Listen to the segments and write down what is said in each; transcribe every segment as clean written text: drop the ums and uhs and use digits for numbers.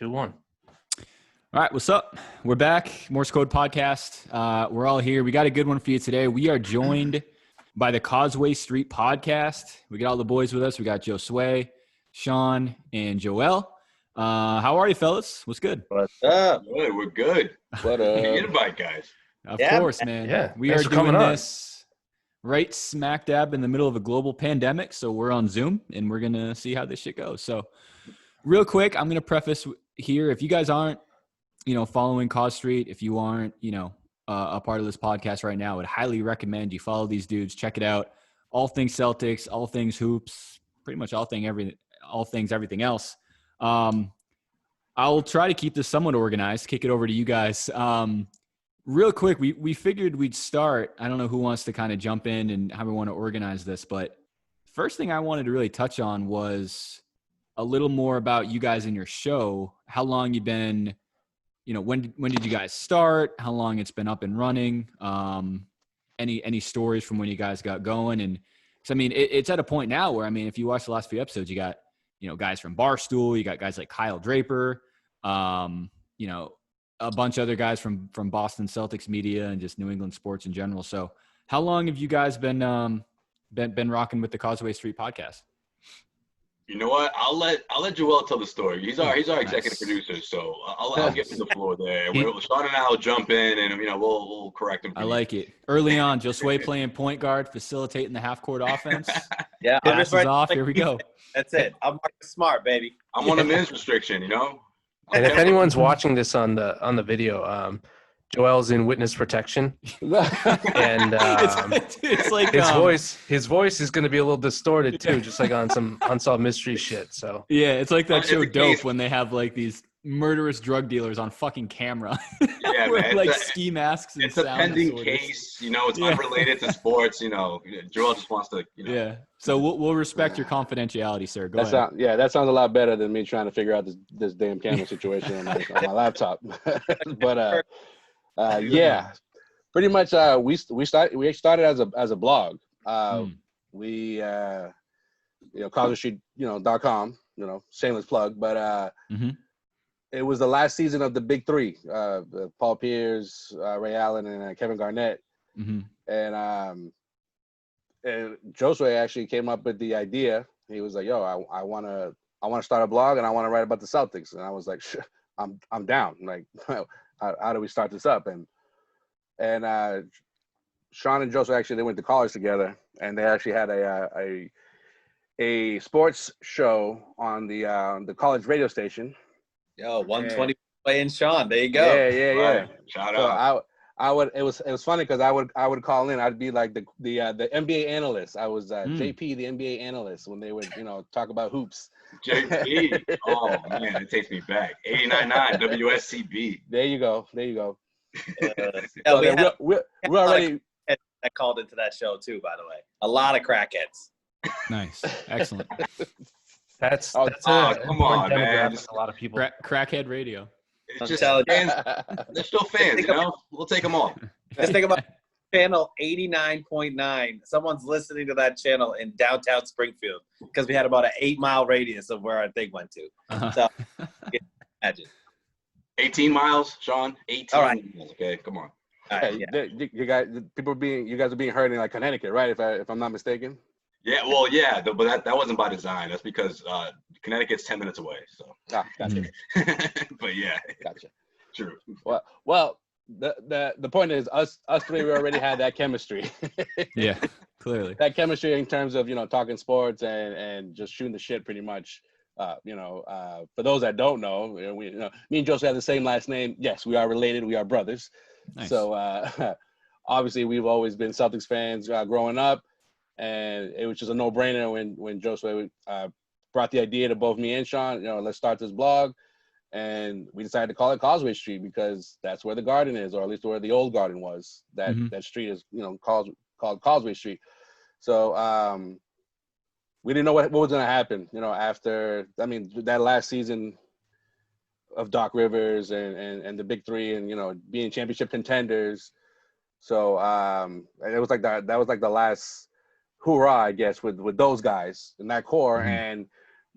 2-1. All right, what's up? We're back. Morse Code Podcast. We're all here. We got a good one for you today. We are joined by the Causeway Street Podcast. We got all the boys with us. We got Josue, Sean, and Joel. How are you, fellas? What's good? What's up? Good, we're good. What The invite, guys. Of course, man. Yeah, we thanks are for coming doing on. this right smack dab in the middle of a global pandemic. So we're on Zoom, and we're going to see how this shit goes. So real quick, I'm going to preface here. If you guys aren't, following Cause Street, if you aren't, a part of this podcast right now, I would highly recommend you follow these dudes. Check it out. All things Celtics, all things hoops, pretty much all things everything else. I'll try to keep this somewhat organized. Kick it over to you guys. Real quick, we figured we'd start. I don't know who wants to kind of jump in and how we want to organize this, but first thing I wanted to really touch on was a little more about you guys and your show. How long you've been, when did you guys start? How long it's been up and running? Any stories from when you guys got going? And so, it's at a point now where, if you watch the last few episodes, you got, guys from Barstool, you got guys like Kyle Draper, a bunch of other guys from Boston Celtics media and just New England sports in general. So how long have you guys been rocking with the Causeway Street Podcast? You know what? I'll let Joel tell the story. He's our executive producer, so I'll give him the floor there. Sean and I'll jump in, and we'll correct him. I like it. Early on, Josue playing point guard, facilitating the half court offense. Yeah, passes off. Here we go. That's it. I'm Marcus Smart, baby. I'm on a men's restriction, And if anyone's watching this on the video, Joel's in witness protection, and it's like his voice is going to be a little distorted too, just like on some unsolved mystery shit. So yeah, it's like that show Dope when they have like these murderous drug dealers on fucking camera. Yeah, with like ski masks and it's a sound pending disorders. case. It's unrelated to sports. Joel just wants to. Yeah. So we'll respect your confidentiality, sir. Go ahead. That sounds a lot better than me trying to figure out this damn camera situation on my laptop. But yeah, pretty much we started as a blog. We Causeway Street .com, shameless plug, but it was the last season of the Big Three, Paul Pierce, Ray Allen, and Kevin Garnett. And Josue actually came up with the idea. He was like, "Yo, I want to start a blog and I want to write about the Celtics." And I was like, "Sure, I'm down." Like, how do we start this up? And Sean and Josue actually, they went to college together, and they actually had a sports show on the college radio station. Yo, 120 playing Sean. There you go. Yeah. Right. Shout out. I would. It was funny because I would call in. I'd be like the NBA analyst. I was JP, the NBA analyst, when they would talk about hoops. JP. Oh man, it takes me back. 89.9 WSCB. There you go. We're already that called into that show too. By the way, a lot of crackheads. Nice, excellent. that's come on, man. Just a lot of people. Crackhead radio. It's just fans. They're still fans, We'll take them all. Just think about channel 89.9. Someone's listening to that channel in downtown Springfield because we had about an 8-mile radius of where our thing went to. So imagine. 18 miles, Sean. 18 all right. miles. Okay, come on. All right, you guys are being heard in like Connecticut, right? If I'm not mistaken. Yeah, well, yeah, but that wasn't by design. That's because Connecticut's 10 minutes away. So. Gotcha. But yeah. Gotcha. True. Well, the point is, us three, we already had that chemistry. Yeah, clearly. That chemistry in terms of talking sports and just shooting the shit, pretty much. For those that don't know, me and Joseph have the same last name. Yes, we are related. We are brothers. Nice. So obviously, we've always been Celtics fans growing up. And it was just a no-brainer when Josue brought the idea to both me and Sean, let's start this blog. And we decided to call it Causeway Street because that's where the garden is, or at least where the old garden was. That street is, called Causeway Street. So we didn't know what was going to happen, after, that last season of Doc Rivers and the Big Three and, being championship contenders. So it was like that was like the last hoorah, I guess, with those guys in that core. And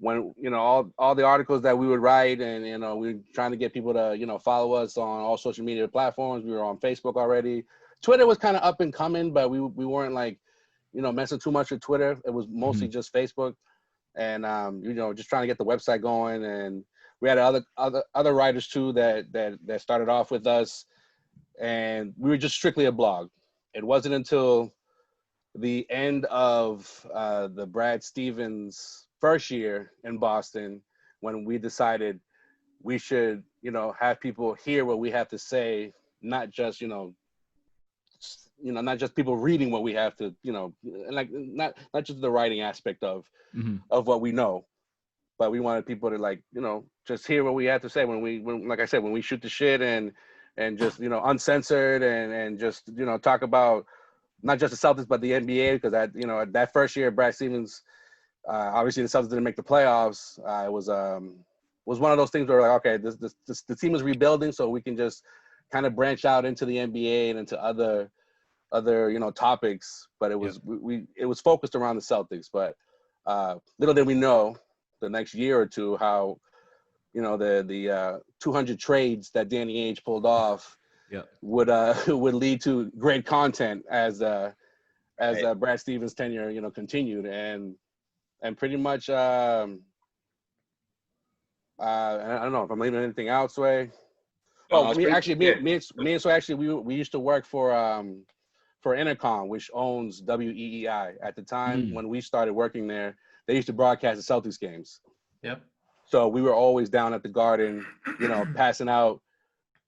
when all the articles that we would write, and we were trying to get people to follow us on all social media platforms. We were on Facebook already. Twitter was kind of up and coming, but we weren't like messing too much with Twitter. It was mostly just Facebook, and just trying to get the website going. And we had other writers too that started off with us, and we were just strictly a blog. It wasn't until the end of the Brad Stevens first year in Boston when we decided we should have people hear what we have to say, not just not just people reading what we have to like not just the writing aspect of what we know, but we wanted people to just hear what we have to say when like I said, when we shoot the shit and just uncensored and just talk about not just the Celtics but the NBA, because that first year Brad Stevens, obviously the Celtics didn't make the playoffs. It was one of those things where we're like, okay, the team is rebuilding, so we can just kind of branch out into the NBA and into other topics. But it was it was focused around the Celtics. But little did we know the next year or two how the 200 trades that Danny Ainge pulled off would lead to great content as Brad Stevens' tenure continued, and pretty much I don't know if I'm leaving anything out, Sway. Oh, me and Sway actually we used to work for Intercom, which owns WEEI. At the time when we started working there, they used to broadcast the Celtics games. Yep. So we were always down at the Garden, passing out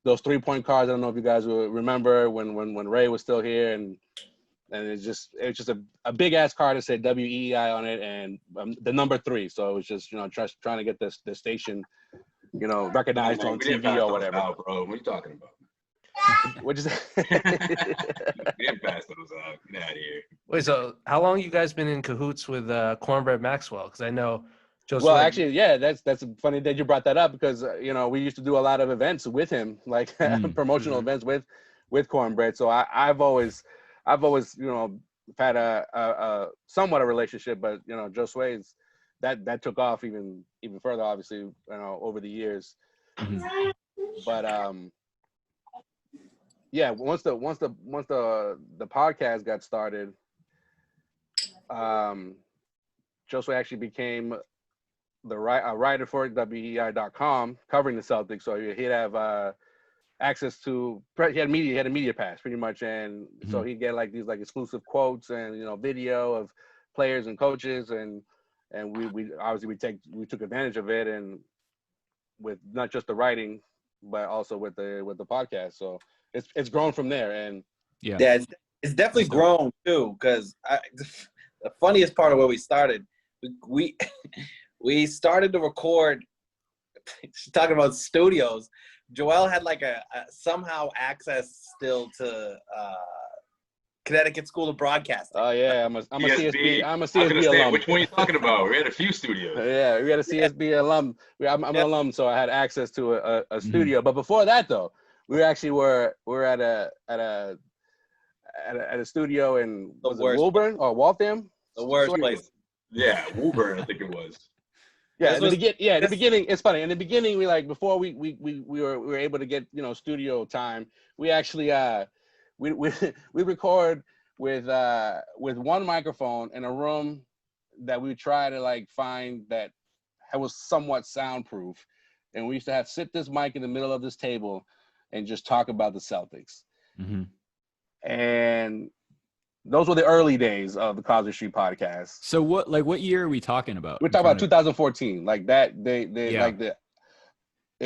those 3-point cards. I don't know if you guys will remember when Ray was still here, and it's just a big ass card that said WEEI on it and the number 3. So it was just trying to get the station recognized on TV or whatever. Out, bro. What are you talking about? What'd you say? We didn't pass those out. Get out of here. wait, so how long you guys been in cahoots with Cornbread Maxwell? Because I know Josue. Well, actually, yeah, that's funny that you brought that up, because we used to do a lot of events with him, like promotional events with Cornbread. So I've always had a somewhat a relationship, but Josue's that took off even further, obviously, over the years. But yeah, once the podcast got started, Josue actually became a writer for WEI.com covering the Celtics. So he'd have access to, he had a media pass pretty much, and so he'd get these exclusive quotes and video of players and coaches, and we obviously we took advantage of it, and with not just the writing but also with the podcast. So it's grown from there. And it's definitely grown too, because the funniest part of where we started, we started to record. Talking about studios, Joel had a somehow access still to Connecticut School of Broadcasting. Oh yeah, I'm a CSB. I'm a CSB alum. Which one are you talking about? We had a few studios. Yeah, we had a CSB alum. I'm an alum, so I had access to a studio. But before that, though, we were at a studio in Woburn or Waltham. The worst place. Yeah, Woburn, I think it was. Yeah, in the beginning, it's funny. In the beginning, before we were able to get studio time, we actually we record with one microphone in a room that we try to find that was somewhat soundproof, and we used to sit this mic in the middle of this table and just talk about the Celtics. And those were the early days of the Causeway Street Podcast. So what year are we talking about? We're talking about 2014.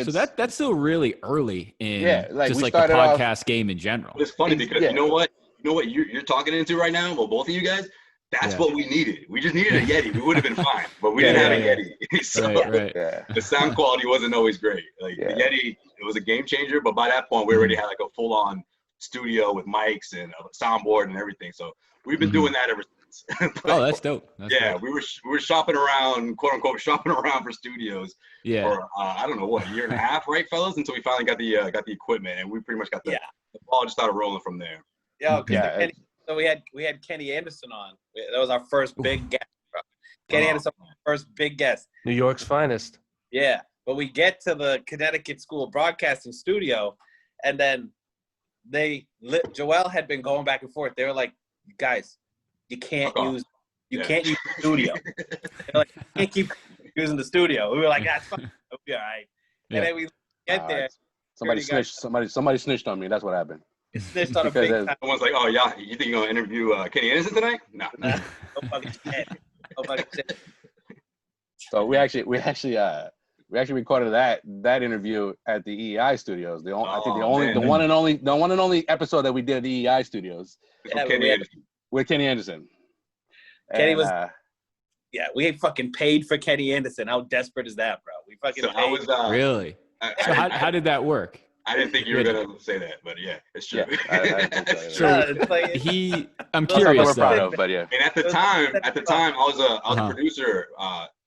So that's still really early in just the podcast game in general. It's funny because you know what you're talking into right now. Well, both of you guys, that's what we needed. We just needed a Yeti. We would have been fine, but we didn't have a Yeti. So the sound quality wasn't always great. The Yeti, it was a game changer, but by that point we already had a full on studio with mics and a soundboard and everything. So we've been doing that ever since. Oh, that's dope. Dope. We were shopping around, quote unquote, for studios for I don't know what, a year and a half, right, fellas, until we finally got the equipment, and we pretty much got the ball just started rolling from there. So we had Kenny Anderson on. That was our first big guest Kenny Anderson, first big guest. New York's finest. Yeah, but we get to the Connecticut School of Broadcasting studio, and then Joel had been going back and forth. They were like, guys, you can't use the studio. They're like, you can't keep using the studio. We were like, that's fine. It'll be all right. And then we get there. Somebody snitched on me. That's what happened. It snitched on a big time. Someone's like, oh, yeah, you think you're going to interview Kenny Anderson tonight? No. Nobody said. So we actually recorded that interview at the EEI studios. The one and only episode that we did at the EEI studios. With Kenny Anderson. Kenny was. Yeah, we fucking paid for Kenny Anderson. How desperate is that, bro? We fucking paid. Really? So how did that work? I didn't think you were gonna say that, but yeah, it's true. Yeah, I'm curious. Proud of, but yeah. And at the time, I was a producer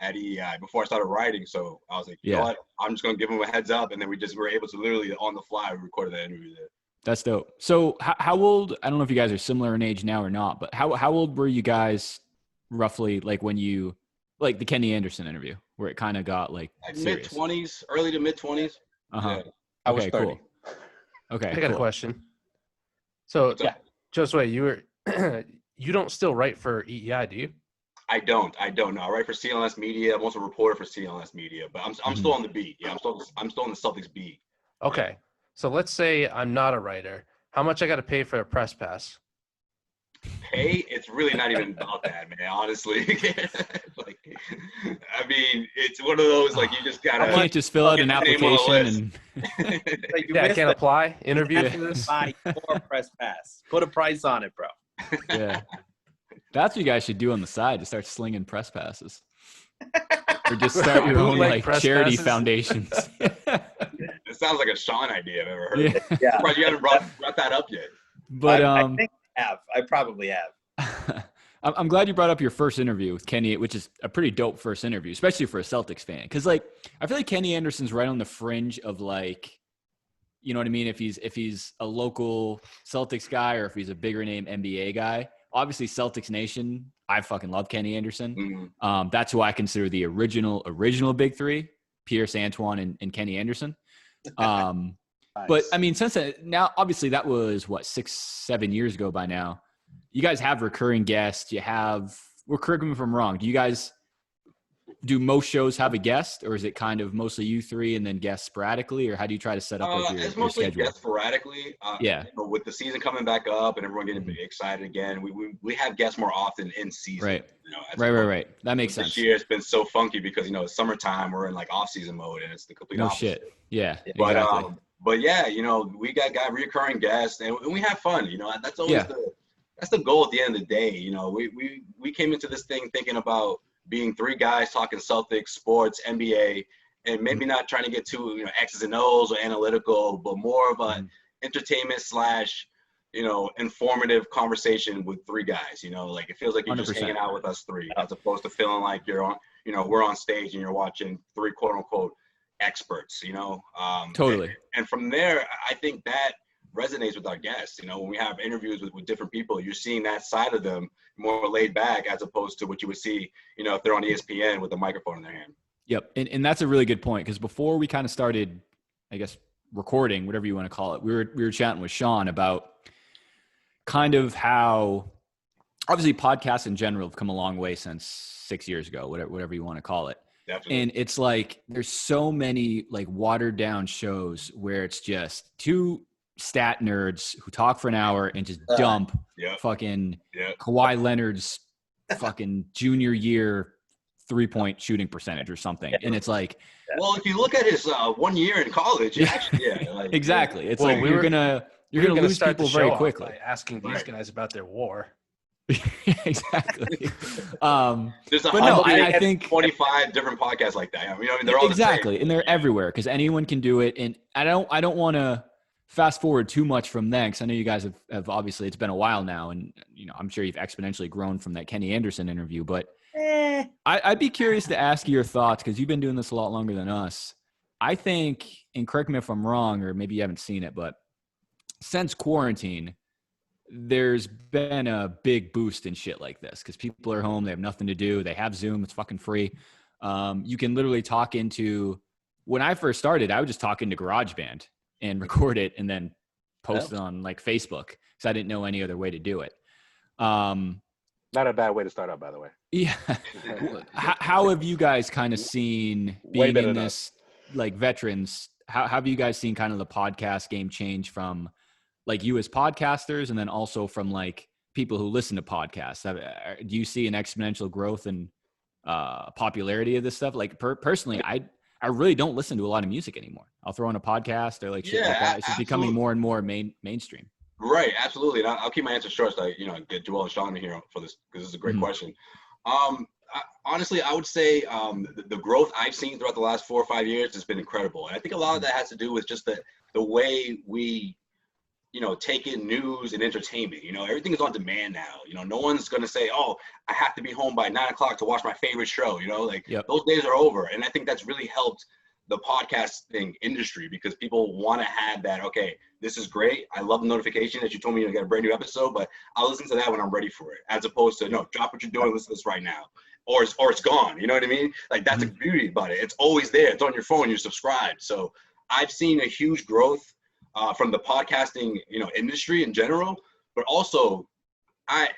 at EEI before I started writing. So I was like, you know what? I'm just gonna give him a heads up, and then we were able to literally on the fly recorded that interview there. That's dope. So how old? I don't know if you guys are similar in age now or not, but how old were you guys roughly? Like when you the Kenny Anderson interview, where it kind of got like mid-20s, early to mid-20s. Yeah. I was 30. Cool. Okay, I got a question. So, Josue, you don't still write for EEI, do you? I don't know. I write for CLNS Media. I'm also a reporter for CLNS Media, but I'm still on the beat. Yeah, I'm still on the Celtics beat. Okay. So let's say I'm not a writer. How much I got to pay for a press pass? Hey, it's really not even about that, man. Honestly, I mean, it's one of those you just gotta. I can't just fill out an application and. I can't apply, interview for this. Buy 4 press pass. Put a price on it, bro. Yeah, that's what you guys should do on the side to start slinging press passes, or just start your own charity foundations. It sounds like a Sean idea I've ever heard. Yeah. Surprised you haven't brought that up yet. But I think I probably have. I'm glad you brought up your first interview with Kenny, which is a pretty dope first interview, especially for a Celtics fan. Because I feel like Kenny Anderson's right on the fringe of you know what I mean? If he's a local Celtics guy or if he's a bigger name NBA guy. Obviously, Celtics Nation, I fucking love Kenny Anderson. Mm-hmm. That's who I consider the original big three: Pierce, Antoine, and Kenny Anderson. Nice. But I mean, since now, obviously that was 6-7 years ago by now. You guys have recurring guests. Correct me if I'm wrong. Do you guys most shows have a guest, or is it kind of mostly you three and then guests sporadically, or how do you try to set up it's mostly your schedule? Guests sporadically. With the season coming back up and everyone getting excited again, we have guests more often in season. Right. Right. That makes sense. This year it's been so funky because it's summertime. We're in off season mode, and it's the complete opposite. Shit. Yeah. But exactly. But yeah, we got recurring guests, and we have fun. That's always that's the goal at the end of the day. We came into this thing thinking about being 3 guys talking Celtics, sports, NBA, and maybe not trying to get too X's and O's or analytical, but more of an entertainment / informative conversation with 3 guys. It feels like you're 100%. Just hanging out with us 3, as opposed to feeling like you're on, we're on stage and you're watching 3 quote unquote experts. Totally. And from there, I think that resonates with our guests. When we have interviews with different people, you're seeing that side of them more laid back, as opposed to what you would see, if they're on ESPN with a microphone in their hand. Yep. And that's a really good point, because before we kind of started, I guess, recording, whatever you want to call it, we were chatting with Sean about kind of how obviously podcasts in general have come a long way since 6 years ago, whatever you want to call it. Definitely. And it's there's so many watered down shows where it's just 2 stat nerds who talk for an hour and just dump fucking Kawhi Leonard's fucking junior year 3-point shooting percentage or something. And it's well, if you look at his 1 year in college, actually, exactly. It's you're gonna lose people very quickly by asking these guys about their war. Exactly. There's I think 25 different podcasts like that. They're all exactly, and they're everywhere because anyone can do it. And I don't want to fast forward too much from then, because I know you guys have obviously, it's been a while now, and I'm sure you've exponentially grown from that Kenny Anderson interview. But I'd be curious to ask you your thoughts, because you've been doing this a lot longer than us. I think, and correct me if I'm wrong, or maybe you haven't seen it, but since quarantine, there's been a big boost in shit like this because people are home, they have nothing to do, they have Zoom, it's fucking free. You can literally talk into, when I first started, I would just talk into GarageBand and record it and then post it on like Facebook because I didn't know any other way to do it. Not a bad way to start out, by the way. Yeah. How have you guys kind of seen, being in this, like veterans, how have you guys seen kind of the podcast game change from like you as podcasters and then also from like people who listen to podcasts? Do you see an exponential growth in popularity of this stuff? Like personally, I really don't listen to a lot of music anymore. I'll throw on a podcast or like shit like that. It's just becoming more and more mainstream. Right, absolutely. And I'll keep my answer short so I, get Joel and Sean in here for this because this is a great question. Honestly, I would say the growth I've seen throughout the last 4 or 5 years has been incredible. And I think a lot of that has to do with just the way we, take in news and entertainment. Everything is on demand now. No one's going to say, oh, I have to be home by 9 o'clock to watch my favorite show. Those days are over. And I think that's really helped the podcasting industry because people want to have that, okay, this is great. I love the notification that you told me to get a brand new episode, but I'll listen to that when I'm ready for it, as opposed to, no, drop what you're doing, listen to this right now. Or it's gone. You know what I mean? Like, that's the beauty about it. It's always there. It's on your phone. You're subscribed. So I've seen a huge growth from the podcasting, industry in general, but also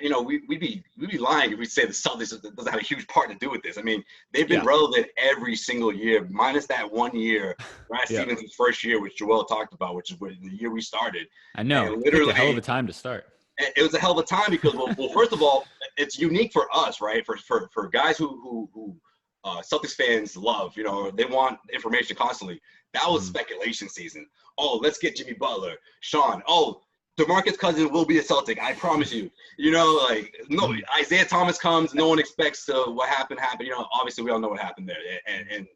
we'd be lying if we say the Celtics doesn't have a huge part to do with this. I mean, they've been relevant every single year, minus that 1 year, Brad Stevens' first year, which Joel talked about, which is the year we started. I know. Literally, a hell of a time to start. It was a hell of a time because, well, first of all, it's unique for us, right? For guys who Celtics fans love, they want information constantly. That was speculation season. Oh, let's get Jimmy Butler, Sean. Oh, DeMarcus Cousins will be a Celtic. I promise you. No, Isaiah Thomas comes. No one expects what happened. Obviously we all know what happened there, and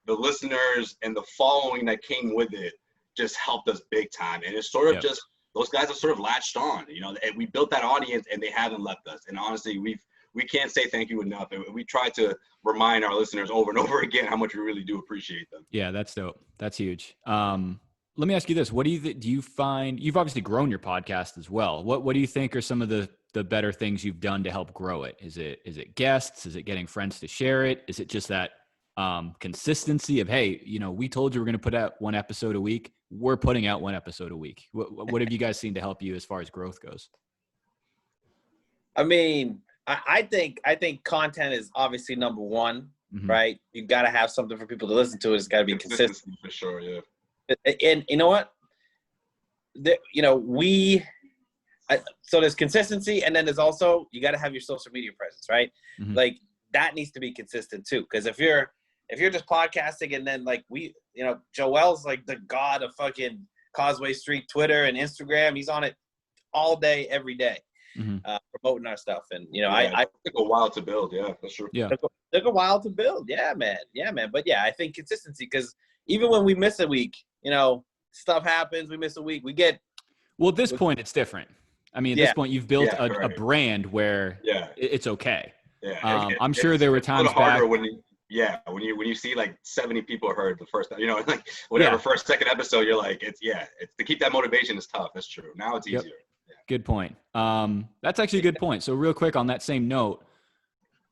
the listeners and the following that came with it just helped us big time. And it's sort of just those guys have sort of latched on. And we built that audience, and they haven't left us. And honestly, we can't say thank you enough. And we try to remind our listeners over and over again how much we really do appreciate them. Yeah, that's dope. That's huge. Let me ask you this. What do you find, you've obviously grown your podcast as well. What do you think are some of the better things you've done to help grow it? Is it guests? Is it getting friends to share it? Is it just that consistency of, hey, we told you we're going to put out 1 episode a week. We're putting out 1 episode a week. What have you guys seen to help you as far as growth goes? I mean, I think content is obviously number one, right? You got to have something for people to listen to. It's got to be consistent. For sure, yeah. And you know what? So there's consistency, and then there's also, you got to have your social media presence, right? Like, that needs to be consistent too. Because if you're just podcasting and then Joel's like the god of fucking Causeway Street Twitter and Instagram. He's on it all day, every day, promoting our stuff. And I took a while to build. Yeah, that's true. Yeah, took a while to build. Yeah, man. But yeah, I think consistency, because even when we miss a week, stuff happens. We miss a week. At this point, it's different. I mean, at this point, you've built a brand where it's okay. Yeah, I'm sure there were times back when you see like 70 people heard the first, first, second episode, you're like, it's to keep that motivation is tough. That's true. Now it's easier. Yeah. Good point. That's actually a good point. So real quick on that same note,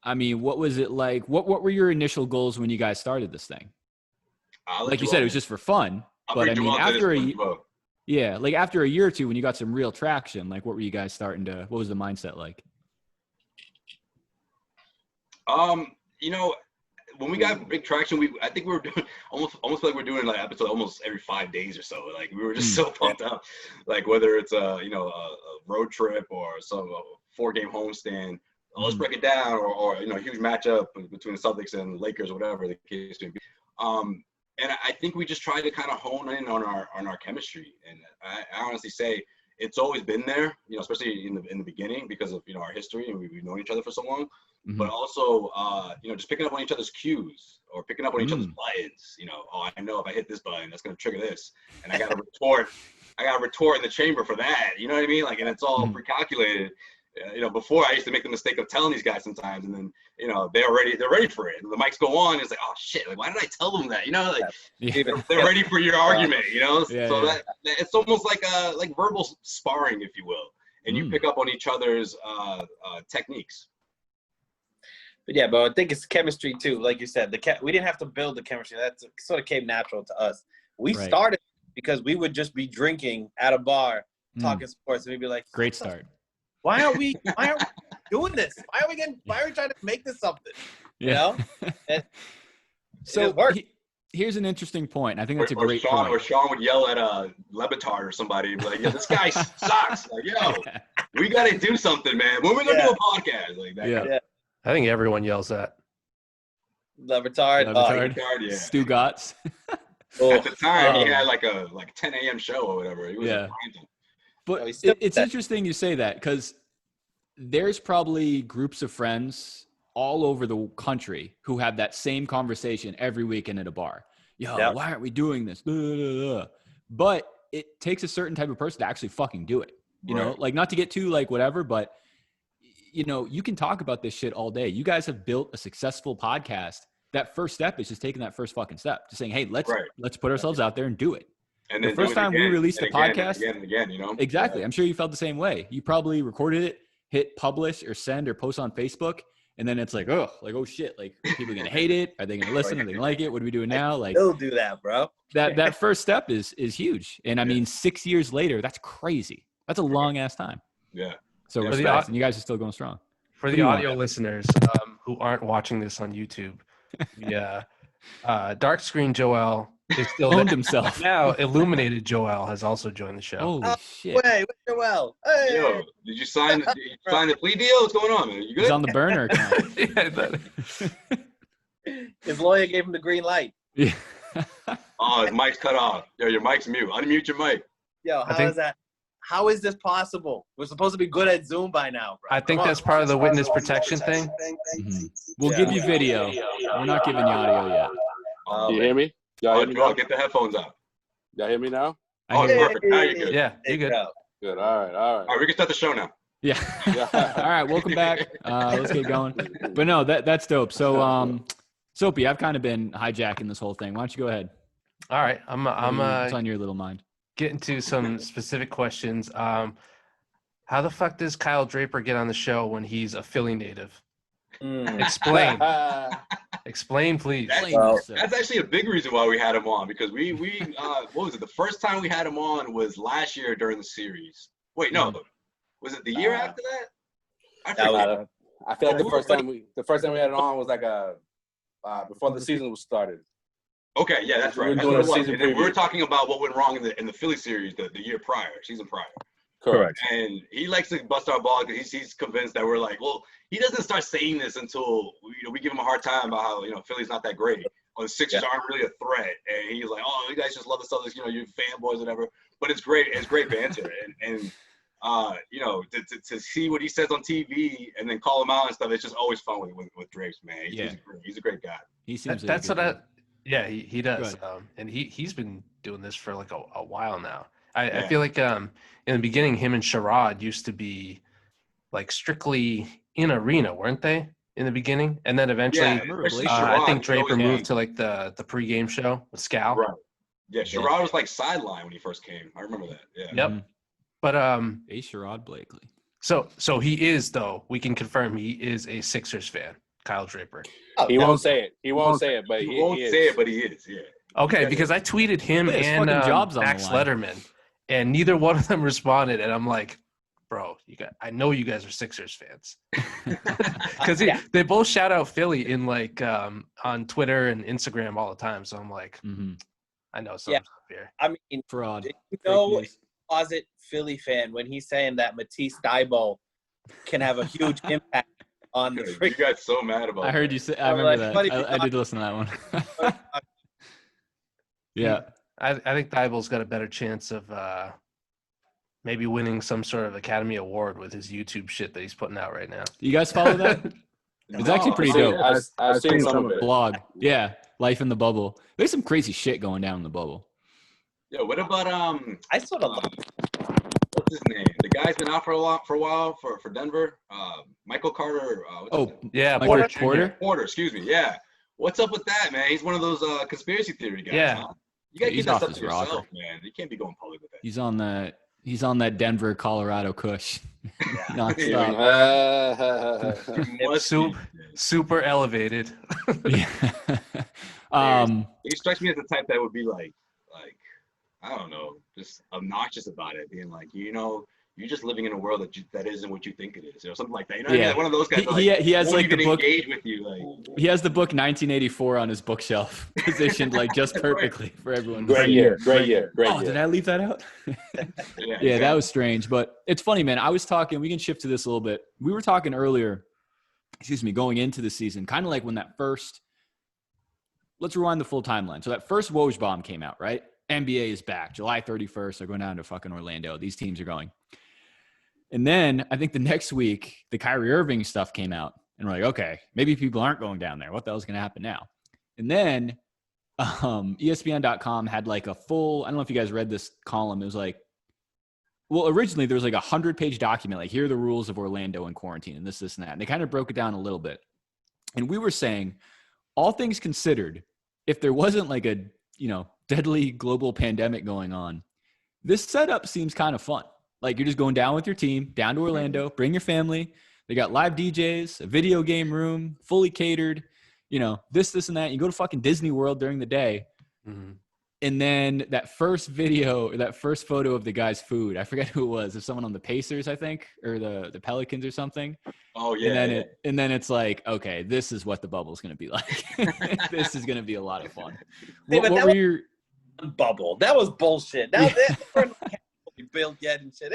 I mean, what was it like? What were your initial goals when you guys started this thing? Like you said, it was just for fun. But I mean, after after a year or two, when you got some real traction, like what were you guys what was the mindset like? When we got big traction, I think we were doing almost like we're doing like episode almost every 5 days or so. Like, we were just so pumped up. Like, whether it's a road trip or some 4-game homestand, let's break it down, or a huge matchup between the Celtics and the Lakers or whatever the case may be. And I think we just tried to kind of hone in on our chemistry. And I honestly say it's always been there, especially in the beginning because of our history, and we've known each other for so long. But also, just picking up on each other's cues, or picking up on each other's buttons. I know if I hit this button, that's going to trigger this, and I got to retort. I got to retort in the chamber for that. You know what I mean? Like, and it's all pre-calculated. Before, I used to make the mistake of telling these guys sometimes, and then they're ready for it. And the mics go on. It's like, oh shit! Like, why did I tell them that? They're ready for your argument. So that it's almost like verbal sparring, if you will. and you pick up on each other's techniques. But yeah, but I think it's chemistry too. Like you said, we didn't have to build the chemistry. That sort of came natural to us. We started because we would just be drinking at a bar, talking sports, and we'd be like, "Great start. Why aren't we doing this? Why are we trying to make this something?" You know? So here's an interesting point. I think that's a great point. point. Or Sean would yell at Lebitard or somebody and be like, "Yeah, this guy sucks." Like, yo, we got to do something, man. When we're gonna do a podcast like that? Yeah. I think everyone yells that. Lebitard. Yeah. Stu Gotts. At the time, he had like a 10 a.m. show or whatever. He was But it's interesting you say that because there's probably groups of friends all over the country who have that same conversation every weekend at a bar. Yo, why aren't we doing this? Blah, blah, blah. But it takes a certain type of person to actually fucking do it. You know, like not to get too like whatever, but you know, you can talk about this shit all day. You guys have built a successful podcast. That first step is just taking that first fucking step, just saying, "Hey, let's put ourselves out there and do it." And the first time we released a podcast, again, you know, exactly. I'm sure you felt the same way. You probably recorded it, hit publish or send or post on Facebook, and then it's like, oh shit, like are people gonna hate it? Are they gonna listen? Are they gonna like it? What do we do now? Like, still do that, bro. That first step is huge, and I mean, 6 years later, that's crazy. That's a long ass time. Yeah. So respect, and you guys are still going strong. For the audio listeners who aren't watching this on YouTube, dark screen Joel is still owned himself. Now illuminated Joel has also joined the show. Holy shit! Wait, Joel. Hey. Yo, did you sign the plea deal? What's going on, man? You good? He's on the burner account. His lawyer gave him the green light. Yeah. Oh, his mic's cut off. Yo, your mic's mute. Unmute your mic. Yo, is that? How is this possible? We're supposed to be good at Zoom by now, bro. I think that's part of the witness protection thing. Mm-hmm. We'll give you video. We're not giving you audio yet. You hear me? Y'all hear me now? Get the headphones out. Y'all hear me now? Oh, it's perfect. Now you're good. Yeah, you're good. Good. All right. All right, we can start the show now. Yeah. All right, welcome back. Let's get going. But no, that's dope. So, Sopee, I've kind of been hijacking this whole thing. Why don't you go ahead? All right, What's on your little mind? Get into some specific questions. How the fuck does Kyle Draper get on the show when he's a Philly native? Explain. Explain, please. That's actually a big reason why we had him on, because we what was it? The first time we had him on was last year during the series. Wait, no. Was it the year after that? I feel like the first time we had it on was like before the season was started. Okay, yeah, that's right. We were talking about what went wrong in the Philly series the year prior, season prior. Correct. And he likes to bust our ball because he's convinced that we're like, well, he doesn't start saying this until we give him a hard time about how Philly's not that great, or the Sixers aren't really a threat, and he's like, oh, you guys just love the Celtics, you fanboys, whatever. But it's great banter, and to see what he says on TV and then call him out and stuff, it's just always fun with Drapes, man. He's a great guy. He seems that's what Yeah, he does. And he's been doing this for like a while now. I feel like in the beginning, him and Sherrod used to be like strictly in arena, weren't they? In the beginning, and then eventually, I think Draper moved to like the pregame show with Scal. Right. Yeah, Sherrod was like sideline when he first came. I remember that. Yeah. Yep. Mm-hmm. But Sherrod Blakely. So he is, though. We can confirm he is a Sixers fan. Kyle Draper. He won't say it. He won't say it, but he won't say it, but he is. Yeah. Okay, because I tweeted him and Max Letterman, and neither one of them responded, and I'm like, bro, I know you guys are Sixers fans, because they both shout out Philly in like on Twitter and Instagram all the time. So I'm like, I know something's up here. I mean, fraud. Closet Philly fan when he's saying that Matisse Thybulle can have a huge impact on the You got so mad about I heard you say. I remember that. I did listen to that one. Yeah. I think Thybulle's got a better chance of maybe winning some sort of Academy Award with his YouTube shit that he's putting out right now. You guys follow that? It's actually pretty dope. I've seen some of it. Blog. Yeah. Life in the Bubble. There's some crazy shit going down in the bubble. Yeah, what about I sort of what's his name? The guy's been out for a while for Denver. Michael Carter. Porter. Porter, excuse me. Yeah. What's up with that, man? He's one of those conspiracy theory guys. Yeah. Huh? You gotta He's get that off stuff his to yourself, rocker. man. You can't be going public with that. He's on the He's on that Denver, Colorado Kush. Nonstop. It's super elevated. He strikes me as the type that would be like I don't know, just obnoxious about it, being like, you're just living in a world that isn't what you think it is, something like that. You know what I mean? Like one of those guys. He has like the book. Engage with you, like. He has the book 1984 on his bookshelf, positioned like just perfectly for everyone. Great year. Did I leave that out? Yeah, that was strange, but it's funny, man. I was talking. We can shift to this a little bit. We were talking earlier. Going into the season, kind of like when that first. Let's rewind the full timeline. So that first Woj bomb came out, right? NBA is back. July 31st. They're going down to fucking Orlando. These teams are going. And then I think the next week, the Kyrie Irving stuff came out. And we're like, okay, maybe people aren't going down there. What the hell is going to happen now? And then ESPN.com had like a full, I don't know if you guys read this column. It was like, well, originally there was like 100-page document. Like, here are the rules of Orlando in quarantine and this, and that. And they kind of broke it down a little bit. And we were saying, all things considered, if there wasn't like a, deadly global pandemic going on, this setup seems kind of fun. Like, you're just going down with your team, down to Orlando, bring your family. They got live DJs, a video game room, fully catered, this, and that. You go to fucking Disney World during the day. Mm-hmm. And then that first video, or that first photo of the guy's food, I forget who it was. There's someone on the Pacers, I think, or the Pelicans or something. Oh, yeah. And then it's like, okay, this is what the bubble's going to be like. This is going to be a lot of fun. What were your bubble? That was bullshit. That built yet and shit.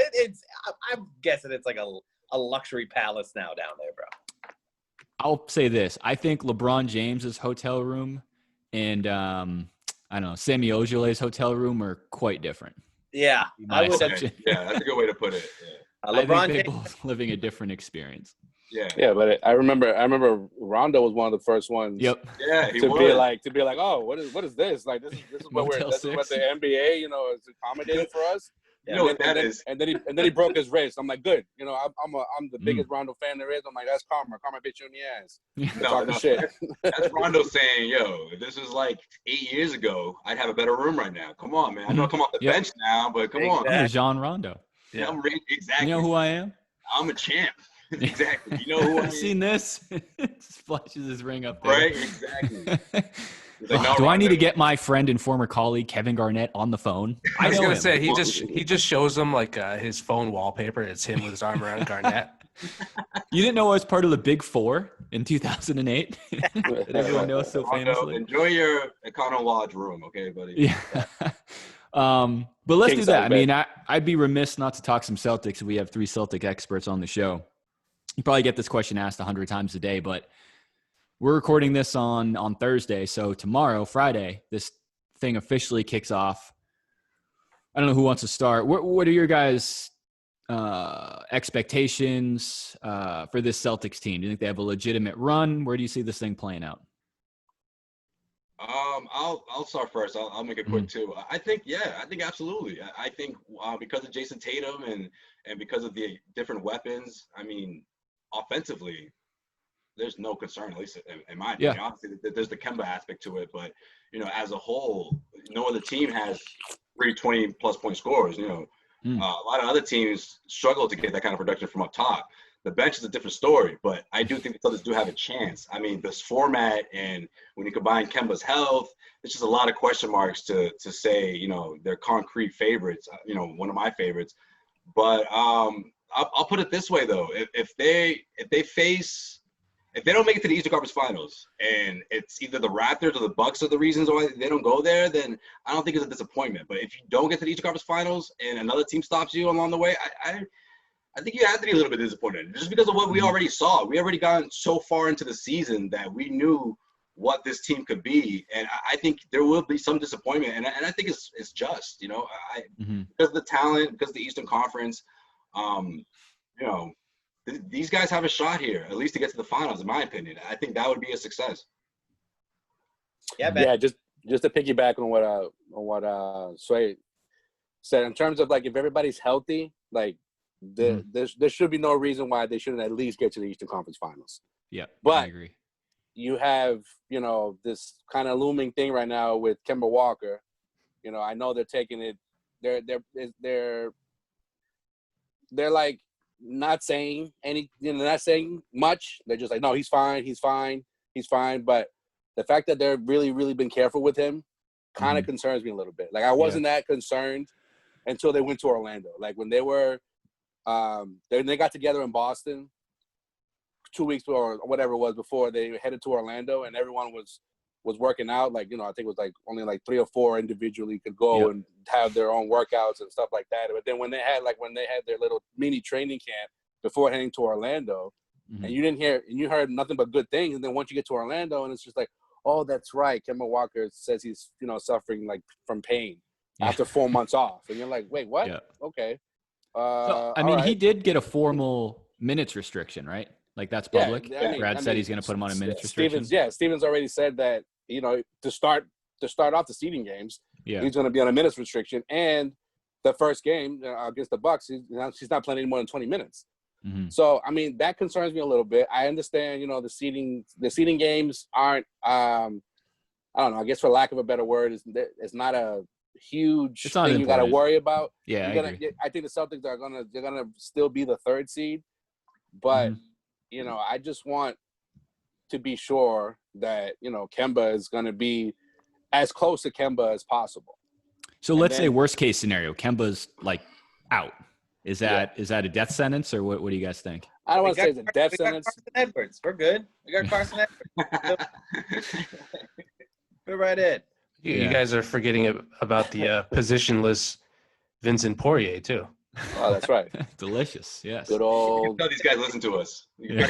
I'm guessing it's like a luxury palace now down there, bro. I'll say this. I think LeBron James's hotel room and I don't know, Sami Ojeley's hotel room are quite different. Yeah, I would. Yeah, that's a good way to put it. Yeah. LeBron James both living a different experience. Yeah, but I remember Rondo was one of the first ones. Yep. Yeah, to be like, oh, what is this? Like, this is what the NBA, is accommodating for us. What that is. And then he broke his wrist. I'm like, good. I'm the biggest Rondo fan there is. I'm like, that's karma. Karma bit you in the ass. No, shit. That's Rondo saying, if this was like 8 years ago, I'd have a better room right now. Come on, man. I know I come off the bench now, but come on. I'm Jean Rondo. Yeah, I'm exactly. You know who I am? I'm a champ. Exactly. You know who I am? Seen this? Just flashes his ring up there. Right, exactly. Like, do I need to get my friend and former colleague Kevin Garnett on the phone? I was gonna say he just shows them like his phone wallpaper. It's him with his arm around Garnett. You didn't know I was part of the Big Four in 2008? That everyone knows so famously. Enjoy your Econo Lodge room, okay, buddy? Yeah. But let's do that. I mean, I'd be remiss not to talk some Celtics. We have 3 Celtic experts on the show. You probably get this question asked 100 times a day, but we're recording this on Thursday. So tomorrow, Friday, this thing officially kicks off. I don't know who wants to start. What are your guys' expectations for this Celtics team? Do you think they have a legitimate run? Where do you see this thing playing out? I'll start first. I'll make it quick too. I think absolutely. I think because of Jason Tatum and because of the different weapons, I mean, offensively, there's no concern, at least in my opinion. Yeah. Obviously, there's the Kemba aspect to it, but as a whole, no other team has 3 20-plus point scorers. A lot of other teams struggle to get that kind of production from up top. The bench is a different story, but I do think the Celtics do have a chance. I mean, this format, and when you combine Kemba's health, it's just a lot of question marks to say, they're concrete favorites, one of my favorites. But I'll put it this way, though. If they don't make it to the Eastern Conference Finals, and it's either the Raptors or the Bucks are the reasons why they don't go there, then I don't think it's a disappointment. But if you don't get to the Eastern Conference Finals and another team stops you along the way, I think you have to be a little bit disappointed just because of what we already saw. We already gotten so far into the season that we knew what this team could be, and I think there will be some disappointment, and I think it's just, because of the talent, because of the Eastern Conference, these guys have a shot here, at least to get to the finals, in my opinion. I think that would be a success. Yeah, just to piggyback on what Sway said, in terms of like if everybody's healthy, like there should be no reason why they shouldn't at least get to the Eastern Conference Finals. Yeah, but I agree. You have this kind of looming thing right now with Kemba Walker. I know they're taking it. They're they're like not saying not saying much. They're just like, no, he's fine. But the fact that they're really, really been careful with him kind of concerns me a little bit. Like I wasn't that concerned until they went to Orlando. Like when they were, they got together in Boston 2 weeks or whatever it was before they headed to Orlando, and everyone was working out. Like, I think it was like only like 3 or 4 individually could go and have their own workouts and stuff like that. But then when they had their little mini training camp before heading to Orlando, and you heard nothing but good things. And then once you get to Orlando, and it's just like, oh, that's right, Kemba Walker says he's suffering like from pain after 4 months off, and you're like, wait, what? Yeah. Okay. So, I mean, he did get a formal minutes restriction, right? Like that's public. Brad said he's going to put him on a minutes restriction. Stevens already said that to start off the seeding games, he's going to be on a minutes restriction, and the first game against the Bucks, he's not playing any more than 20 minutes. So I mean, that concerns me a little bit. I understand, the seeding games aren't. I don't know. I guess for lack of a better word, it's not a huge thing you got to worry about. Yeah, I think the Celtics they're gonna still be the 3rd seed, but I just want to be sure that Kemba is gonna be as close to Kemba as possible. So let's say worst case scenario, Kemba's like out. Is that a death sentence, or what do you guys think? I don't want to say it's a death sentence. Carson Edwards. We're good. We got Carson Edwards. We're right in. You guys are forgetting about the positionless Vincent Poirier, too. Oh, that's right. Delicious, yes. Good old. You can tell these guys listen to us. No,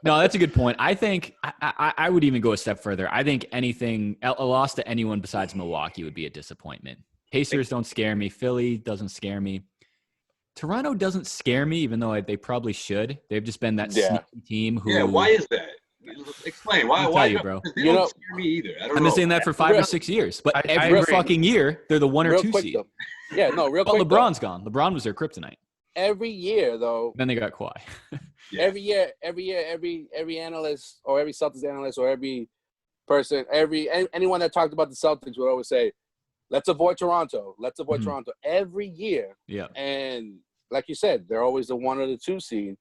that's a good point. I think I would even go a step further. I think a loss to anyone besides Milwaukee would be a disappointment. Pacers don't scare me. Philly doesn't scare me. Toronto doesn't scare me, even though they probably should. They've just been that sneaky team who. Yeah, why is that? Explain why. I'll tell you, bro. They don't scare me either. I've been saying that for 5 or 6 years, but every fucking year they're the 1 or 2 seed. Yeah, no, real quick. But LeBron's gone. LeBron was their kryptonite. Every year, though. Then they got Kawhi. Every year, every analyst or every Celtics analyst or every person, anyone that talked about the Celtics would always say, let's avoid Toronto. Let's avoid Toronto every year. Yeah. And like you said, they're always the 1 or the 2 seed,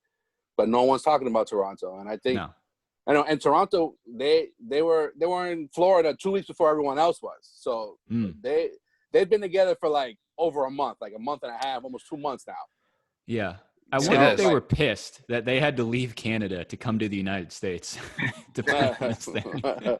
but no one's talking about Toronto. And I think, I know, and Toronto, they were in Florida 2 weeks before everyone else was. So they've been together for like over a month, like a month and a half, almost 2 months now. Yeah. I wonder if they were pissed that they had to leave Canada to come to the United States to play this thing.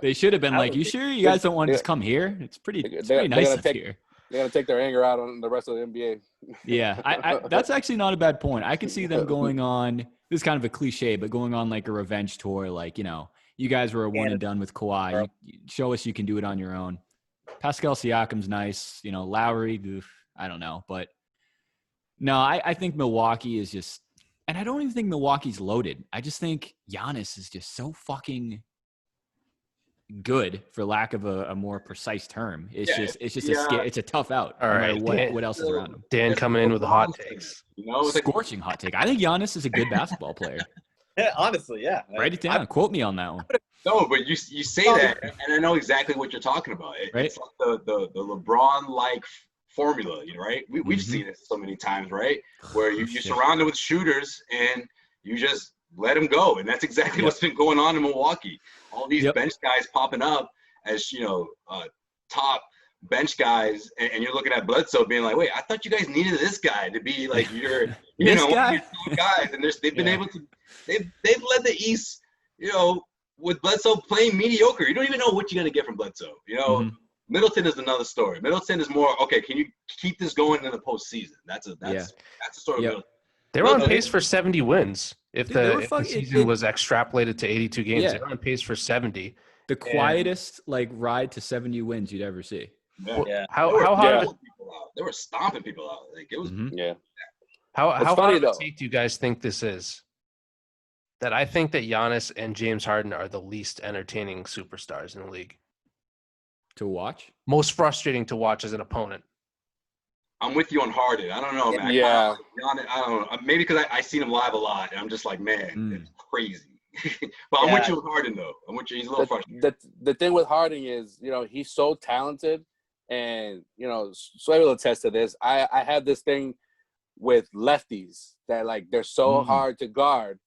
They should have been like, you sure you guys don't want to just come here? It's pretty nice up here. They're going to take their anger out on the rest of the NBA. Yeah, I that's actually not a bad point. I could see them going on, this is kind of a cliche, but going on like a revenge tour. Like, you guys were a one and done with Kawhi. You show us you can do it on your own. Pascal Siakam's nice. Lowry, I don't know. But no, I think Milwaukee is just – and I don't even think Milwaukee's loaded. I just think Giannis is just so fucking – good, for lack of a more precise term. It's just a tough out. All right, what else is around him? Dan coming in with the hot takes. Scorching hot take. I think Giannis is a good basketball player. Yeah, honestly, yeah. Write it down. Quote me on that one. No, but you say that, and I know exactly what you're talking about. It's like the LeBron-like formula, right? We've seen it so many times, right? Where you surround it with shooters and you just let them go, and that's exactly what's been going on in Milwaukee. All these bench guys popping up as top bench guys, and you're looking at Bledsoe being like, wait, I thought you guys needed this guy to be like your guy? Your guys, and they've been able to they've led the East, with Bledsoe playing mediocre. You don't even know what you're gonna get from Bledsoe. Middleton is another story. Middleton is more can you keep this going in the postseason? That's the sort of Middleton. They were on pace for 70 wins. If the season was extrapolated to 82 games, they were on pace for 70. The quietest ride to 70 wins you'd ever see. Yeah. How hard? They were stomping people out. Like it was. How hard of a take do you guys think this is? That I think that Giannis and James Harden are the least entertaining superstars in the league. To watch? Most frustrating to watch as an opponent. I'm with you on Harden. I don't know, man. Yeah. I don't know. Maybe because I seen him live a lot, and I'm just like, man, it's crazy. But I'm with you with Harden, though. I'm with you. He's a little frustrating. The thing with Harden is, he's so talented, And, you know, Sway will attest to this. I have this thing with lefties that, like, they're so hard to guard,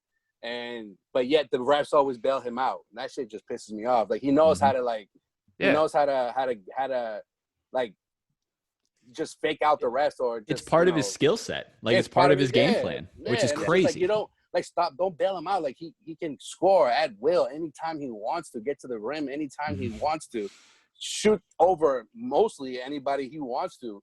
but yet the refs always bail him out. And that shit just pisses me off. Like, he knows how to, like, he knows how to, like, just fake out the refs, or just, it's part of his skill set. Like, it's part of his game plan, which is crazy. Like, you don't, like, don't bail him out. Like, he can score at will anytime he wants to, get to the rim anytime he wants to, shoot over mostly anybody he wants to,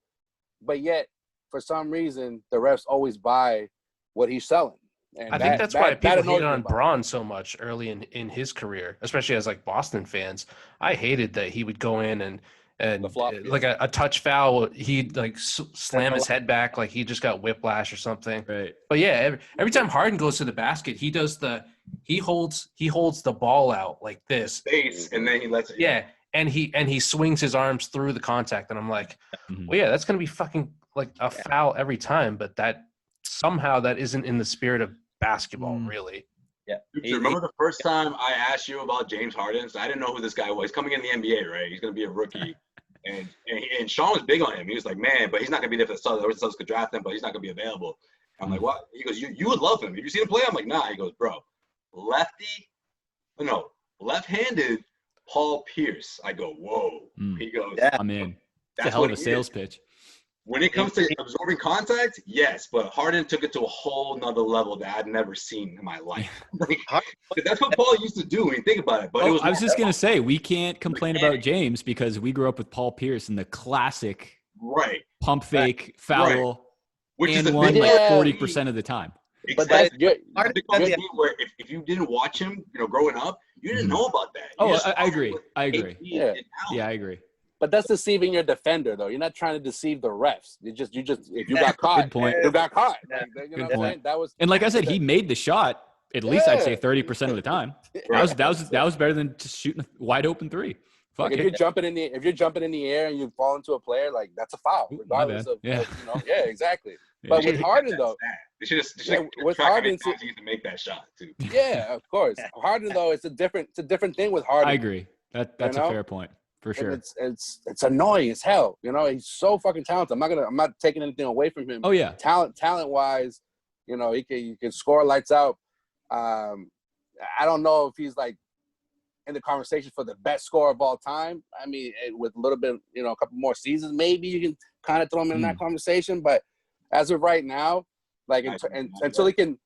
but yet for some reason the refs always buy what he's selling. And I think that's why people hated on Braun so much early in his career, especially as like Boston fans. I hated that he would go in and like a touch foul, he'd like slam his head back like he just got whiplash or something. Right. But yeah, every time Harden goes to the basket, he holds the ball out like this, base, and then he lets it. Yeah. And he swings his arms through the contact, and I'm like, well, yeah, that's gonna be fucking like a foul every time, but that somehow that isn't in the spirit of basketball, really. Yeah. Dude, remember the first time I asked you about James Harden? So I didn't know who this guy was. He's coming in the NBA, right? He's gonna be a rookie, and Sean was big on him. He was like, man, but he's not gonna be there for the Celtics. The Celtics could draft him, but he's not gonna be available. I'm like, what? He goes, you would love him. Have you seen him play? I'm like, nah. He goes, bro, left-handed. Paul Pierce. I go, whoa. He goes, I'm in. That's a hell of a sales pitch. When it comes to absorbing contact, yes, but Harden took it to a whole nother level that I'd never seen in my life. That's what Paul used to do when you think about it. But I was just going to say, we can't complain about James because we grew up with Paul Pierce and the classic pump fake, foul, which and is one like 40% of the time. Exactly. But that's where if you didn't watch him, you know, growing up, you didn't know about that. I agree. Yeah, I agree. But that's deceiving your defender, though. You're not trying to deceive the refs. You just if you got caught, good point. You got caught. Like, you know what I'm saying? That was, and like I said, he made the shot. At least I'd say 30% of the time. That was better than just shooting a wide open three. Fuck like if you're jumping in the air and you fall into a player, like that's a foul, regardless of you know. Yeah, exactly. But with Harden though, with Harden to make that shot too. Yeah, of course. Harden though, it's a different thing with Harden. I agree. That's a fair point for sure. And it's annoying as hell. You know, he's so fucking talented. I'm not taking anything away from him. Oh yeah, talent wise, you know, he can score lights out. I don't know if he's like in the conversation for the best scorer of all time. I mean, with a little bit, you know, a couple more seasons, maybe you can kind of throw him in that conversation. But as of right now, like until he can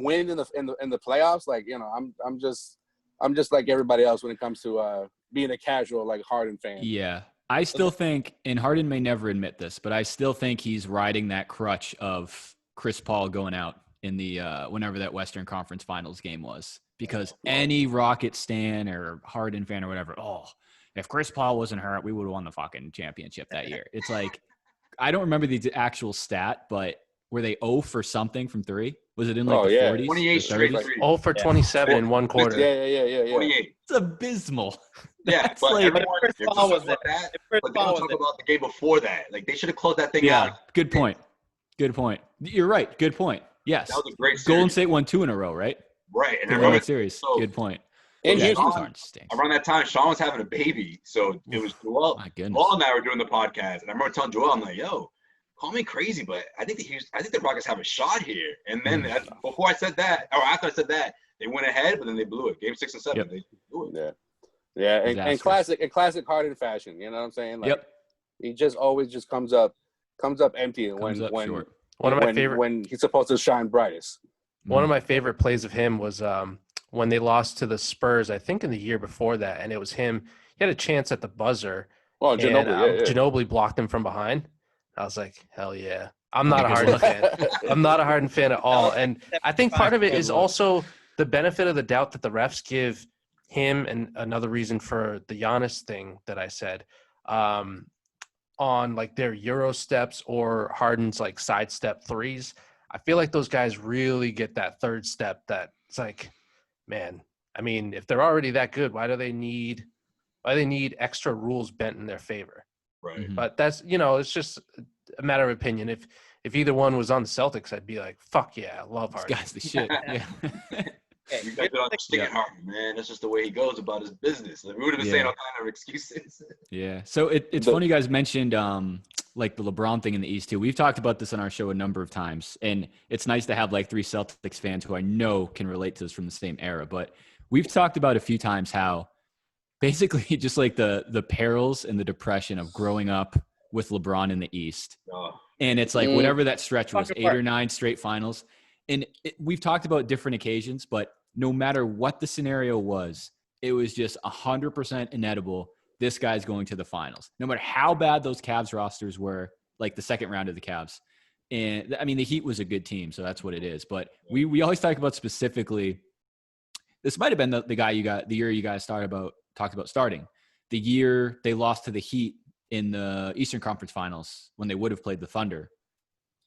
win in the playoffs, like, you know, I'm just like everybody else when it comes to being a casual like Harden fan. Yeah, I still think, and Harden may never admit this, but I still think he's riding that crutch of Chris Paul going out in the whenever that Western Conference Finals game was. Because any Rocket stan or Harden fan or whatever, if Chris Paul wasn't hurt, we would have won the fucking championship that year. It's like, I don't remember the actual stat, but were they 0 for something from three? Was it in like the 40s? 28 straight. 0 for 27 in one quarter. Yeah. 28. It's abysmal. Yeah, That's but like, everyone talk about that, but they don't talk about the game before that. Like, they should have closed that thing out. Good point. You're right. Good point. Yes. That was a great series. Golden State won 2 in a row, right? Right. And I series. So, good point. And around that time, Sean was having a baby. So it was Joel. My goodness. Joel and I were doing the podcast. And I remember telling Joel, I'm like, yo, call me crazy, but I think the Rockets have a shot here. And then before I said that, or after I said that, they went ahead, but then they blew it. Game 6 and 7, they blew it. Yeah. And classic Harden fashion. You know what I'm saying? Like, he just always just comes up empty when he's supposed to shine brightest. One of my favorite plays of him was when they lost to the Spurs, I think in the year before that, and it was him. He had a chance at the buzzer. Oh, Ginobili blocked him from behind. I was like, hell yeah. I'm not a Harden fan. I'm not a Harden fan at all. And I think part of it is also the benefit of the doubt that the refs give him, and another reason for the Giannis thing that I said, on like their Euro steps or Harden's like sidestep threes. I feel like those guys really get that third step that it's like, man, I mean, if they're already that good, why do they need extra rules bent in their favor? Right. Mm-hmm. But that's, you know, it's just a matter of opinion. If either one was on the Celtics, I'd be like, fuck yeah, I love Harden. This guy's the shit. Yeah. Okay. You guys don't understand Harden, man. That's just the way he goes about his business. Like, we would have been saying all kind of excuses. Yeah. So it's funny you guys mentioned like the LeBron thing in the East too. We've talked about this on our show a number of times, and it's nice to have like 3 Celtics fans who I know can relate to this from the same era. But we've talked about a few times how basically just like the perils and the depression of growing up with LeBron in the East. And it's like whatever that stretch was, 8 or 9 straight finals. And we've talked about different occasions, but no matter what the scenario was, it was just 100% inedible. This guy's going to the finals, no matter how bad those Cavs rosters were, like the second round of the Cavs. And I mean, the Heat was a good team, so that's what it is. But we always talk about specifically, this might've been the year you guys talked about starting, the year they lost to the Heat in the Eastern Conference Finals when they would have played the Thunder.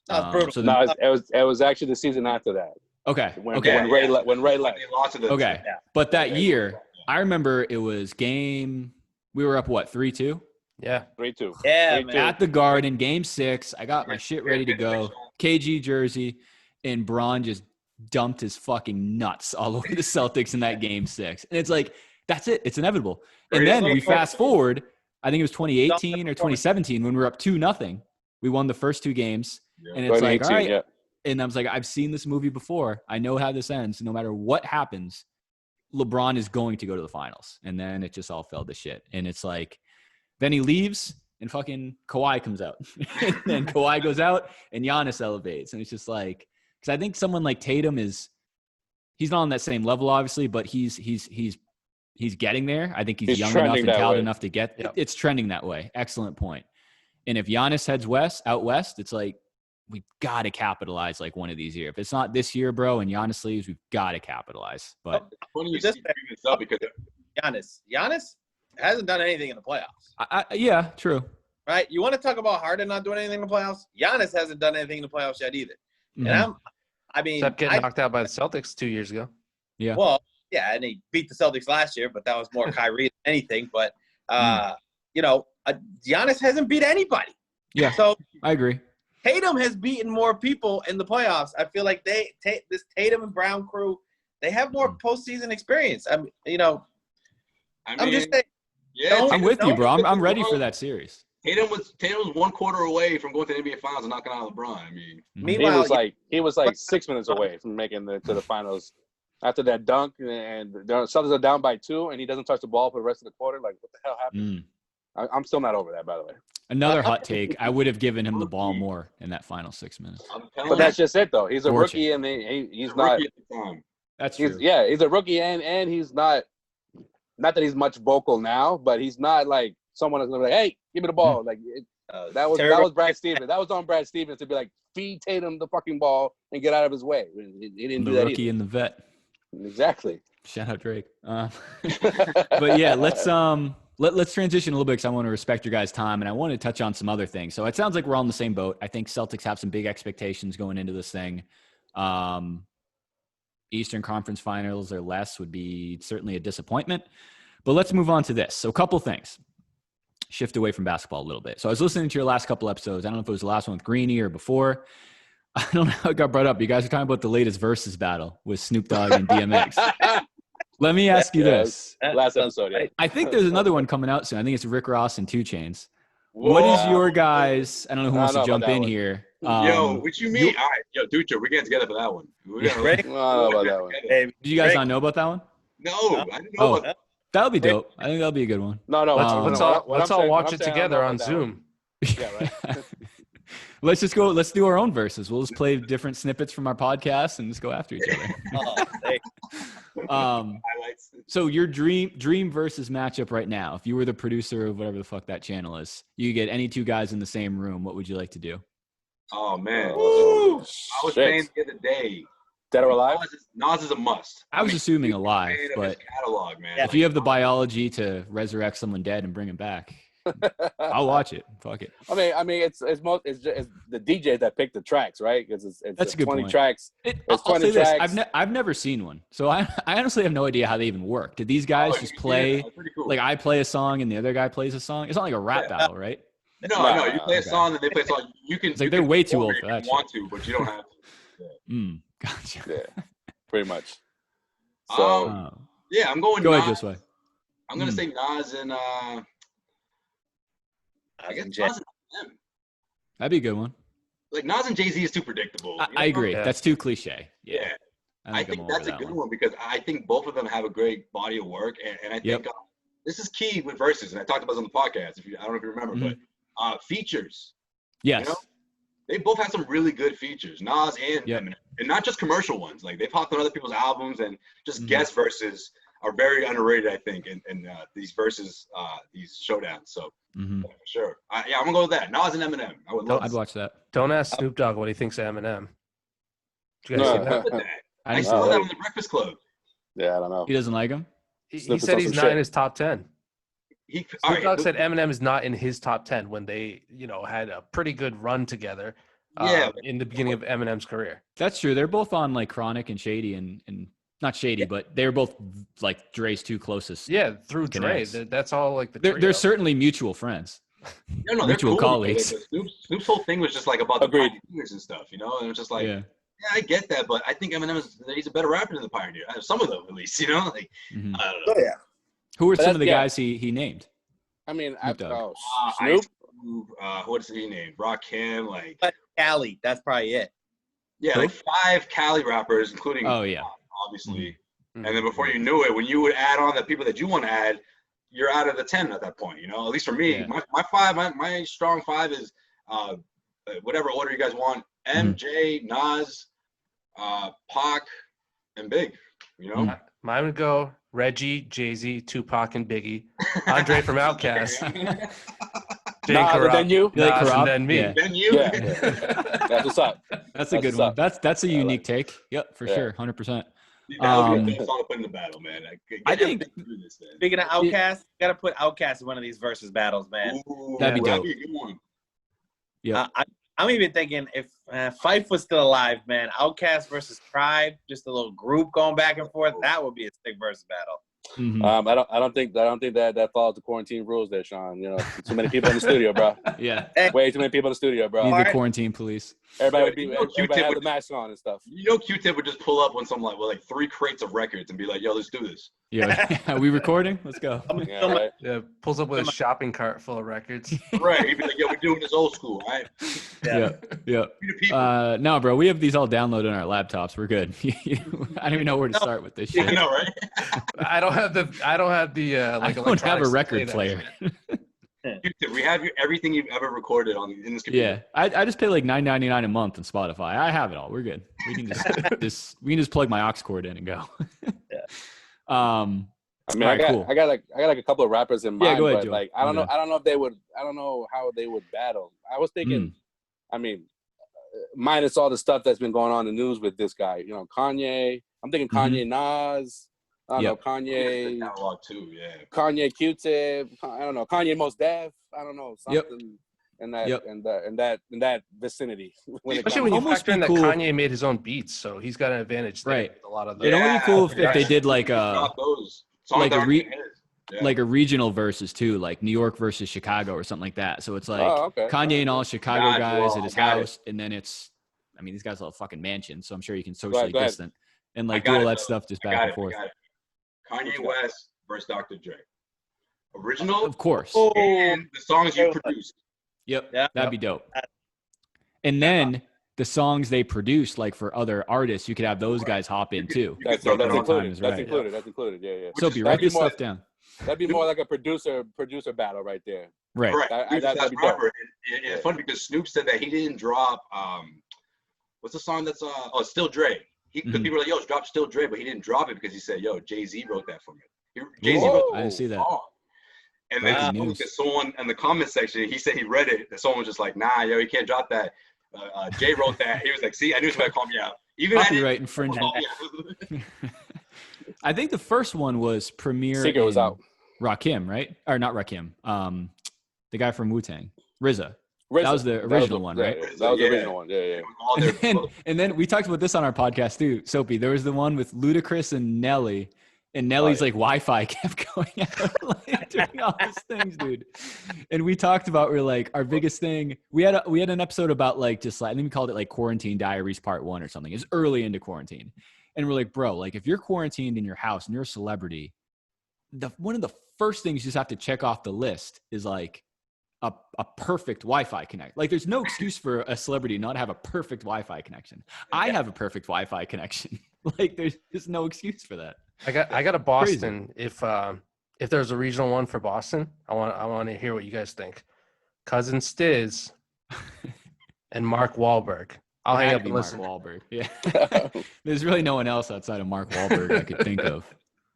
It was actually the season after that. Okay. When Ray left. Okay. But that year, I remember it was we were up, 3-2? Yeah. 3-2. Yeah, 3-2. man. At the Garden, game 6. I got my shit ready to go. KG jersey. And Bron just dumped his fucking nuts all over the Celtics in that game 6. And it's like, that's it. It's inevitable. And then we fast forward, I think it was 2018 or 2017 when we were up 2-0. We won the first 2 games. And it's like, all right. Yeah. And I was like, I've seen this movie before. I know how this ends. No matter what happens, LeBron is going to go to the finals. And then it just all fell to shit. And it's like, then he leaves and fucking Kawhi comes out. And then Kawhi goes out and Giannis elevates. And it's just like, because I think someone like Tatum he's not on that same level, obviously, but he's getting there. I think he's young enough and talented enough to get it's trending that way. Excellent point. And if Giannis heads out west, it's like, we've got to capitalize like one of these years. If it's not this year, bro, and Giannis leaves, we've got to capitalize. But funny you just bring this up because Giannis hasn't done anything in the playoffs. Yeah, true. Right? You want to talk about Harden not doing anything in the playoffs? Giannis hasn't done anything in the playoffs yet either. Mm-hmm. And except getting knocked out by the Celtics 2 years ago. Yeah. Well, yeah, and he beat the Celtics last year, but that was more Kyrie than anything. But Giannis hasn't beat anybody. Yeah. So I agree. Tatum has beaten more people in the playoffs. I feel like this Tatum and Brown crew, they have more postseason experience. I'm just saying. Yeah, I'm with you, bro. I'm ready for that series. Tatum was 1 quarter away from going to the NBA Finals and knocking out LeBron. I mean, meanwhile, he was like 6 minutes away from making to the finals after that dunk, and the Celtics are down by 2, and he doesn't touch the ball for the rest of the quarter. Like, what the hell happened? I'm still not over that, by the way. Another hot take. I would have given him the ball more in that final 6 minutes. But that's just it, though. He's a rookie, and he's not. That's true. He's a rookie, and he's not. Not that he's much vocal now, but he's not like someone that's gonna be like, "Hey, give me the ball." Like that was Brad Stevens. That was on Brad Stevens to be like, feed Tatum the fucking ball and get out of his way. He didn't do that. The rookie and the vet. Exactly. Shout out Drake. But yeah, let's transition a little bit because I want to respect your guys' time and I want to touch on some other things. So it sounds like we're all in the same boat. I think Celtics have some big expectations going into this thing. Eastern Conference Finals or less would be certainly a disappointment. But let's move on to this. So a couple things. Shift away from basketball a little bit. So I was listening to your last couple episodes. I don't know if it was the last one with Greeny or before. I don't know how it got brought up. You guys are talking about the latest Versuz battle with Snoop Dogg and DMX. Let me ask you this. Last episode, yeah. I think there's another one coming out soon. I think it's Rick Ross and 2 Chainz. What is your guys? I don't know who wants to jump in here. Yo, what you mean? All right, yo, Dutra, we're getting together for that one. I don't know about that one. Did you guys not know about that one? No, I didn't know about that. That'll be dope. I think that'll be a good one. No. Let's all watch it together on Zoom. Yeah, right. Let's just go. Let's do our own verses. We'll just play different snippets from our podcast and just go after each other. So your dream versus matchup right now. If you were the producer of whatever the fuck that channel is, you get any 2 guys in the same room. What would you like to do? Oh man, I was saying the other day. Dead or alive? Nas is a must. I was assuming alive, but catalog, man. If you have the biology to resurrect someone dead and bring him back, I'll watch it. Fuck it. I mean, it's the DJ that picked the tracks, right? Because that's a good 20 point. Tracks. I'll 20 say tracks. This. I've never seen one, so I honestly have no idea how they even work. Did these guys just play cool. Like I play a song and the other guy plays a song? It's not like a rap battle, right? No. You play a song and they play a song. You can. It's like they're way too old for that. You want to, but you don't have to. Gotcha. Yeah, pretty much. So yeah, I'm going. Go Nas. ahead, Josue. I'm gonna say Nas and I guess Nas and Eminem. That'd be a good one. Like Nas and Jay-Z is too predictable. I agree. Yeah. That's too cliche. Yeah. I think that's a good one because I think both of them have a great body of work, and I think this is key with Versuz, and I talked about this on the podcast. I don't know if you remember, but features. Yes. You know? They both have some really good features, Nas and Eminem, and not just commercial ones. Like they've hopped on other people's albums, and just guest verses are very underrated, I think, in these verses, these showdowns. So for sure, I'm gonna go with that. Nas and Eminem. I'd watch that. Don't ask Snoop Dogg what he thinks of Eminem. Did you guys see that? I saw that on the Breakfast Club. Yeah, I don't know. He doesn't like him? He said he's not in his top 10. Snoop Dogg said Eminem is not in his top 10 when they, had a pretty good run together in the beginning of Eminem's career. That's true. They're both on like Chronic and Shady and not Shady, but they were both like Dre's two closest. Yeah, through Dre. That's all like the trio. They're certainly mutual friends. No, mutual cool. colleagues. Like, Snoop's whole thing was just like about the pioneers and stuff, and it was just like, yeah, I get that, but I think Eminem he's a better rapper than the Pioneer. Some of them, at least, like I don't know. Oh yeah. Who were some of the guys he named? I mean, Snoop. What is he named? Rakim, like Cali. That's probably it. Yeah, Who? like 5 Cali rappers, including obviously. And then before you knew it, when you would add on the people that you want to add, you're out of the 10 at that point. At least for me, my strong 5 is whatever order you guys want. MJ, Nas, Pac, and Big. Mine would go Reggie, Jay-Z, Tupac, and Biggie. Andre from Outkast. Then you. Nas, and then me. Yeah. Then you. Yeah. That's what's up. That's a good one. That's a unique take. Yep, for sure, 100%. That would be a song to put in the battle, man. I think. Speaking of Outkast, gotta put Outkast in one of these versus battles, man. Ooh, that'd be dope. That'd be a good one. Yeah. I'm even thinking if Phife was still alive, man, Outkast versus Tribe, just a little group going back and forth, that would be a sick versus battle. I don't think that follows the quarantine rules there, Sean. Too many people in the studio, bro. Yeah. Way too many people in the studio, bro. Need the quarantine police. Everybody have the mask on and stuff. Q-Tip would just pull up on something like 3 crates of records and be like, "Yo, let's do this." Yeah. Are we recording? Let's go. Yeah, right? Yeah, pulls up with a shopping cart full of records. Right. He'd be like, "Yo, we're doing this old school, right?" Yeah. No, bro, we have these all downloaded on our laptops. We're good. I don't even know where to start with this shit. I know, right? I don't have the I don't have a record player. We have everything you've ever recorded in this computer. Yeah, I just pay like $9.99 a month on Spotify. I have it all. We're good. We can just plug my aux cord in and go. I mean, I got like a couple of rappers in mind, go ahead, but Joe. like I don't know if they would. I don't know how they would battle. I was thinking, I mean, minus all the stuff that's been going on in the news with this guy, Kanye. I'm thinking Kanye, Nas. I don't know, Kanye. Catalog too, yeah. Kanye, Q-Tip. I don't know, Kanye, Most Def. I don't know, something in that vicinity. Especially when you factor in that Kanye made his own beats, so he's got an advantage there. Right. A lot of It'd only be cool if they did like a regional versus too, like New York versus Chicago or something like that. So it's like Kanye and all Chicago guys at his house, and then these guys all have fucking mansions, so I'm sure you can socially distant and like do all that stuff just back and forth. Kanye West versus Dr. Dre. Original, of course, and the songs you produced. Yep, that'd be dope. And then the songs they produce, like for other artists, you could have those guys hop in too. That's included. That's included. Yeah. Sopee, write this stuff down. That'd be more like a producer battle right there. Right. That'd be dope. It's funny because Snoop said that he didn't drop. What's the song that's Still Dre? Because people were like, "Yo, drop Still Dre," but he didn't drop it because he said, "Yo, Jay-Z wrote that for me." Jay-Z wrote I didn't see that. And then someone in the comment section, he said he read it. And someone was just like, "Nah, yo, you can't drop that." Jay wrote that. He was like, "See, I knew somebody called me out." Even copyright infringement. I think the first one was Premier. Secret was out. Rakim, right? Or not Rakim. The guy from Wu-Tang, RZA. That was the original one, right? That was the original one. Yeah. And then we talked about this on our podcast too, Sopee. There was the one with Ludacris and Nelly. And Nelly's like Wi-Fi kept going out, like, doing all these things, dude. And we talked about, we're like, our biggest thing. We had an episode about like just like, I think we called it like Quarantine Diaries Part 1 or something. It's early into quarantine, And we're like, bro, like if you're quarantined in your house and you're a celebrity, one of the first things you just have to check off the list is like a perfect Wi-Fi connect. Like there's no excuse for a celebrity not to have a perfect Wi-Fi connection. I have a perfect Wi-Fi connection. Like there's just no excuse for that. I got a Boston. Crazy. If there's a regional one for Boston, I want to hear what you guys think. Cousin Stiz and Mark Wahlberg. I'll hang up and listen. Mark Wahlberg. Yeah. There's really no one else outside of Mark Wahlberg I could think of.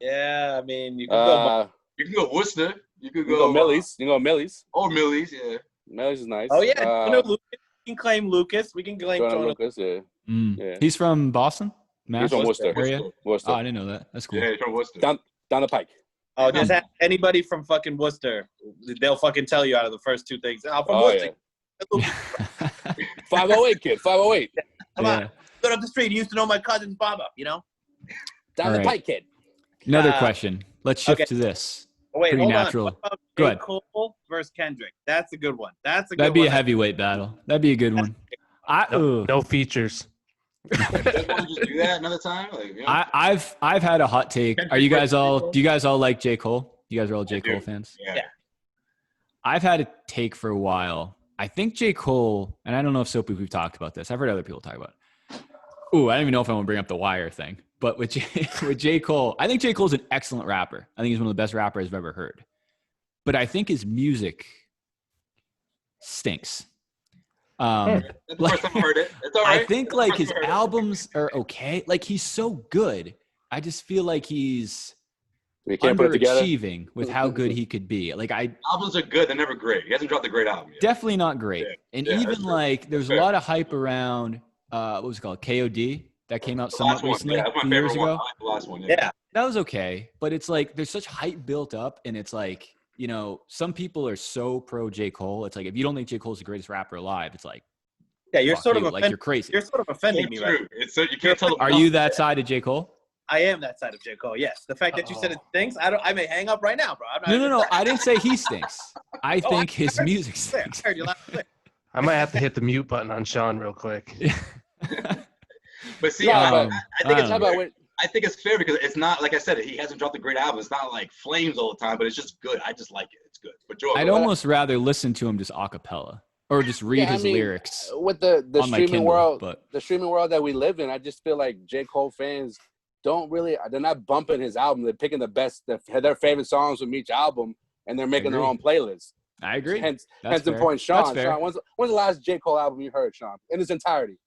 Yeah, I mean, you can go Worcester. You could go Millie's. You can go Millie's. Oh, Millie's, yeah. Millie's is nice. Oh yeah, Lucas. We can claim Lucas. We can claim Lucas. Yeah. Yeah. He's from Boston. He's from Worcester. Oh, I didn't know that. That's cool. Yeah, he's from Worcester. Down the pike. Oh, just ask anybody from fucking Worcester. They'll fucking tell you out of the first two things. I'm from Worcester. Yeah. 508 kid. 508. Come on. Go up the street. He used to know my cousin's barber. You know. Down the pike kid. Another question. Let's shift to this. Wait, pretty hold natural. On. What about Go ahead. Cole versus Kendrick. That's a good one. That'd be a heavyweight battle. That'd be a good one. No features. You want to just do that another time? Like, you know? I've had a hot take. Do you guys all like J. Cole? You guys are all J. Cole fans? Yeah. I've had a take for a while. I think J. Cole, and I don't know if Sopee, we've talked about this. I've heard other people talk about it. Ooh, I don't even know if I want to bring up the Wire thing. But with J. Cole, I think J. Cole's an excellent rapper. I think he's one of the best rappers I've ever heard. But I think his music stinks. That's the first time I heard it. It's all right. I think like his albums are okay. Like he's so good. I just feel like he's underachieving with how good he could be. Like albums are good. They're never great. He hasn't dropped a great album yet. Definitely not great. Yeah. And even like there's a lot of hype around what was it called? KOD. That came out somewhat recently, a few years ago. The last one, yeah. That was okay. But it's like there's such hype built up, and it's like, you know, some people are so pro J. Cole. It's like if you don't think J. Cole's the greatest rapper alive, it's like, yeah, you're sort of like you're crazy. You're sort of offending me, right? It's you can't tell. Are you that side of J. Cole? I am that side of J. Cole. Yes. The fact that you said it stinks, I may hang up right now, bro. No. I didn't say he stinks. I think his music stinks. I might have to hit the mute button on Sean real quick. But see, I think it's fair because it's not, like I said, he hasn't dropped a great album. It's not like flames all the time, but it's just good. I just like it. It's good. But Joe, I'd almost rather listen to him just a cappella or just read his lyrics. With the streaming Kindle, world, the streaming world that we live in, I just feel like J. Cole fans they're not bumping his album. They're picking their favorite songs from each album, and they're making their own playlists. I agree. Hence the point, Sean. When's the last J. Cole album you heard, Sean, in its entirety?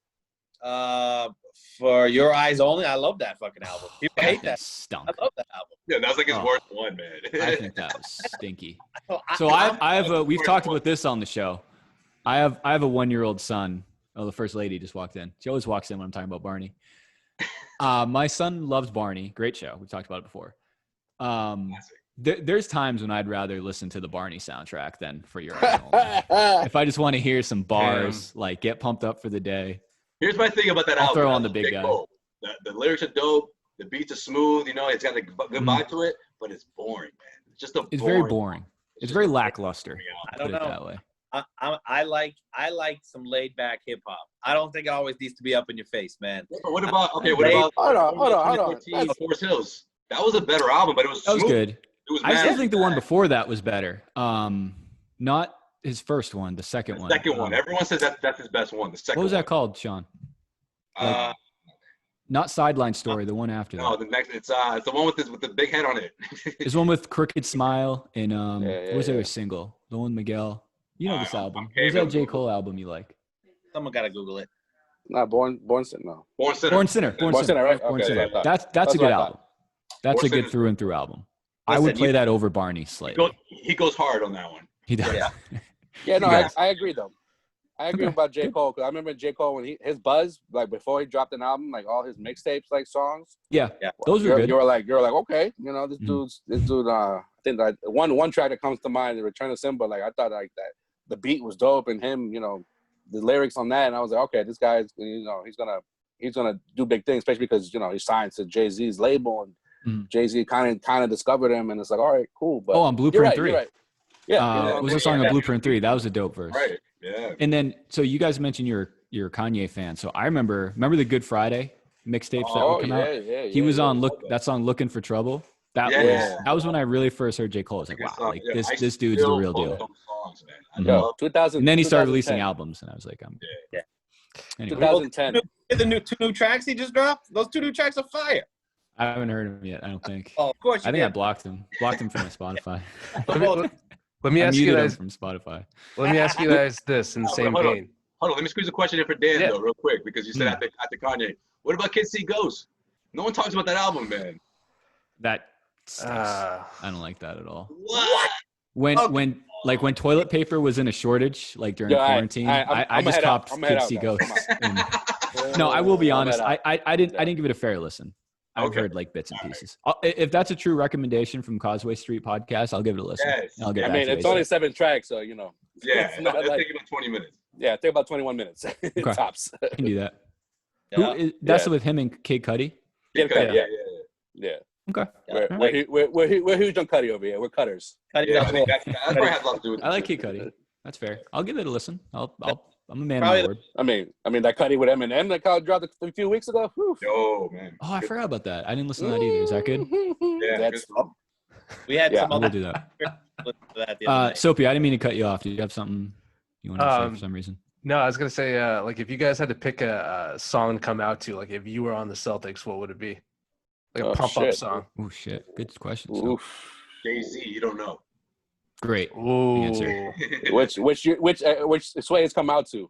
For Your Eyes Only, I love that fucking album. People hate that. Stunk. I love that album. Yeah, that was like his worst one, man. I think that was stinky. So we've talked about this on the show. I have a 1-year-old son. Oh, the first lady just walked in. She always walks in when I'm talking about Barney. My son loves Barney. Great show. We've talked about it before. There's times when I'd rather listen to the Barney soundtrack than For Your Eyes Only. If I just want to hear some bars, like get pumped up for the day. Here's my thing about that album. Throw on the big guy. The lyrics are dope. The beats are smooth. You know, it's got a good vibe to it, but it's boring, man. It's very boring. It's very lackluster. I don't know. Put it that way. I like some laid back hip hop. I don't think it always needs to be up in your face, man. Yeah, what about hold on. Forest Hills. That was a better album, but it was smooth. That was good. I still think the one before that was better. Not his first one, the second one. Second one. Everyone says that's his best one. The second. What was that called, Sean? Not Sideline Story. The one after that. No, the next. It's the one with the big head on it. It's one with Crooked Smile and what was the other single? The one with Miguel. You know this album. What was that J. Cole album you like? Someone gotta Google it. Not Born Sinner. No. Born Sinner. Born Sinner, right? Born Sinner. Yeah. That's a good album. That's a good through and through album. I would play that over Barney slightly. He goes hard on that one. He does. Yeah, no, I agree though. I agree about J. Cole because I remember J. Cole when his buzz, like before he dropped an album, like all his mixtapes, like songs. Yeah. Those were good. You're like, okay, you know, this dude. I think that one track that comes to mind, The Return of Simba. Like I thought like that the beat was dope and him, you know, the lyrics on that, and I was like, okay, this guy's, you know, he's gonna do big things, especially because you know he signed to Jay-Z's label and Jay-Z kind of discovered him, and it's like, all right, cool. But on Blueprint 3. You're right. Yeah, it was a song on Blueprint 3. That was a dope verse. Right. Yeah. And then, so you guys mentioned you're a Kanye fan. So I remember the Good Friday mixtapes that would come out. He was on that song "Looking for Trouble." That was when I really first heard J. Cole. I was like, wow, like this dude's the real deal. Mm-hmm. Yo, 2000. And then he started releasing albums, and I was like, Anyway. 2010. The two new tracks he just dropped. Those 2 new tracks are fire. I haven't heard him yet. I don't think. Oh, of course. I think I blocked him. Blocked him from my Spotify. Let me ask you guys from Spotify. Let me ask you guys this in the same vein. Hold on. Let me squeeze a question in for Dan though, real quick, because you said after Kanye. What about Kids See Ghosts? No one talks about that album, man. That sucks. I don't like that at all. What? When toilet paper was in a shortage, like during quarantine, I just copped Kids See Ghosts. No, I will be honest. I didn't give it a fair listen. I've heard like bits and pieces. If that's a true recommendation from Causeway Street Podcast, I'll give it a listen. Yes. I'll get it's only 7 tracks, so you know. Yeah, it'll take about 20 minutes. Yeah, take about 21 minutes. Tops. I can do that. That's with him and Kid Cudi. Yeah. Okay. We're huge on Cudi over here. We're cutters. That's probably has a lot to do with it. I like Kid Cudi. That's fair. I'll give it a listen. I'm a man of my word. I mean that Cudi with Eminem that dropped a few weeks ago. Whew. Oh man. Oh, I forgot about that. I didn't listen to that either. Is that good? Yeah, we had some we'll other do that. that Soapy, I didn't mean to cut you off. Do you have something you want to say for some reason? No, I was gonna say, like, if you guys had to pick a song to come out to, like, if you were on the Celtics, what would it be? Like a pump up song. Oh shit! Good question. Jay-Z, you don't know. Great answer. Which Sway has come out to?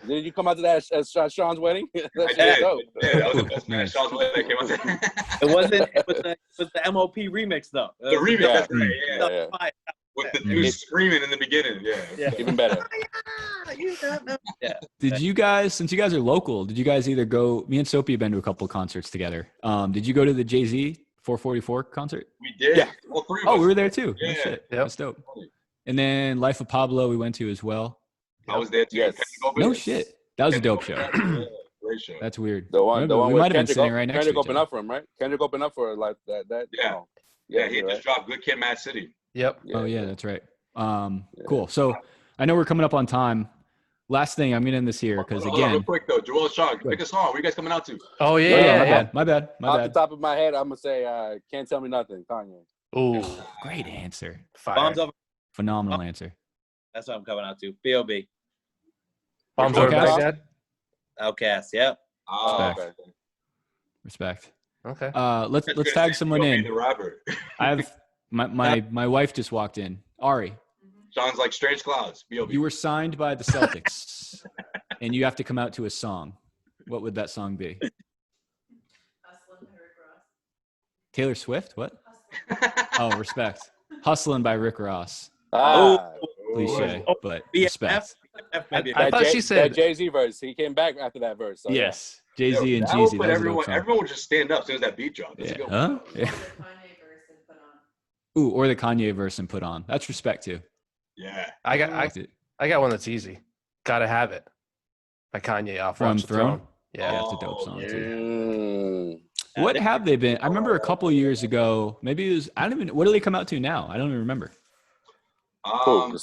Did you come out to that at Sean's wedding? I did. Yeah, that was the best man. Sean's wedding that came out to. It was the MOP remix though. The remix, that's right. Yeah. With the dude screaming in the beginning. Yeah. Even better. Did you guys, since you guys are local, did you guys either go? Me and Sopee have been to a couple of concerts together. Did you go to the Jay-Z 444 concert? We did. Yeah. All 3 of us. We were there too. Yeah. Oh, shit. That's dope. And then Life of Pablo we went to as well. I was there too. Yes. No shit. That was a dope show. Great show. That's weird. The one we might have been sitting right next to each Kendrick opened other. up for him, right? Kendrick opened up for like that. Yeah. Yeah, he just dropped Good Kid, Mad City. Yep. That's right. Cool. So I know we're coming up on time. Last thing, I'm gonna end this here because Hold on, real again. quick though, Joel Sean, pick a song. Where you guys coming out to? Oh yeah. My bad. Off the top of my head, I'm gonna say Can't Tell Me Nothing, Kanye. Oh, Great answer. Bombs over. Phenomenal answer. That's what I'm coming out to. B.O.B. Bombs over Outcast? Baghdad. Outcast. Yep. Respect. Okay. Let's tag someone in. The rapper. I have my wife just walked in. Ari, Sounds like Strange Clouds. B.O.B. you were signed by the Celtics, and you have to come out to a song. What would that song be? Taylor Swift? What? Oh, respect. Hustlin' by Rick Ross. Cliche, but respect. I thought she said that Jay-Z verse. He came back after that verse. So yes. Jay-Z and that Jeezy. would everyone would just stand up as soon as that beat dropped. That's a good one. Yeah. Ooh, or the Kanye verse and put on. That's respect too. Yeah. I got one that's easy. Gotta Have It by Kanye off From Watch the Throne? Yeah. That's a dope song too. Mm. What have they been? I remember a couple of years ago, maybe it was, I don't even, what do they come out to now? I don't even remember. The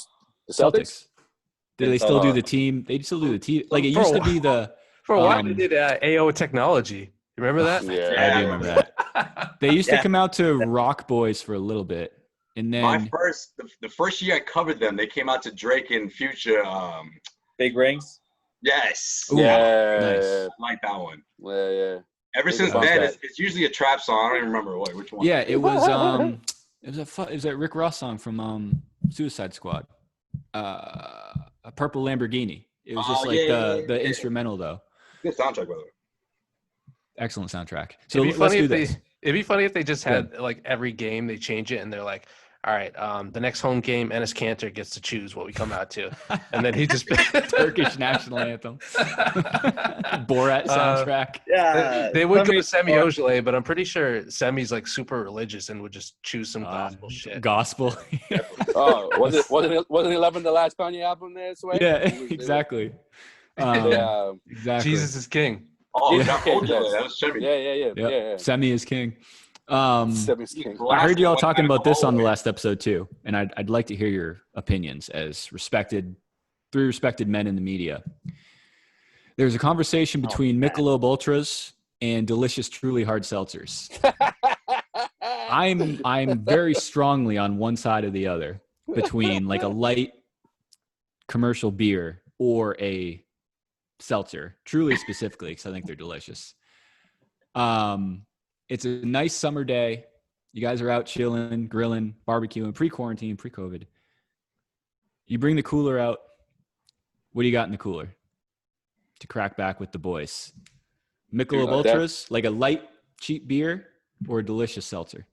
Celtics? Do they still do the team? They still do the team. Like it used to be the. For a while, they did AO Technology. You remember that? Yeah. I do remember that. They used to come out to Rock Boys for a little bit. And then the first year I covered them, they came out to Drake and Future. Big Rings. Yes. Ooh, Yeah. nice. I like that one. Yeah. Ever since then, it's usually a trap song. I don't even remember which one. Yeah, it was it was a Rick Ross song from Suicide Squad. A Purple Lamborghini. It was just the instrumental though. Good soundtrack, by the way. Excellent soundtrack. So It'd be let's funny do if this. it'd be funny if they just had like every game they change it and they're like, all right, the next home game, Enes Kanter gets to choose what we come out to, and then he just Turkish national anthem, Borat soundtrack. They would go to Semi Ojeley, but I'm pretty sure Semi's like super religious and would just choose some gospel shit. Gospel. Oh, wasn't 11 the last Kanye album there? Sway? Yeah, exactly. Exactly. Jesus is king. Oh, Yeah. not Ojeley, that was Chevy. Yeah. Semi is king. Semi's king. I heard you all talking about this on the last episode too, and I'd like to hear your opinions as respected men in the media. There's a conversation between Michelob Ultras and delicious Truly hard seltzers. I'm very strongly on one side or the other between like a light commercial beer or a seltzer, Truly specifically, because I think they're delicious. It's a nice summer day. You guys are out chilling, grilling, barbecuing, pre-quarantine, pre-COVID. You bring the cooler out. What do you got in the cooler to crack back with the boys? Michelob Ultras, like a light, cheap beer, or a delicious seltzer?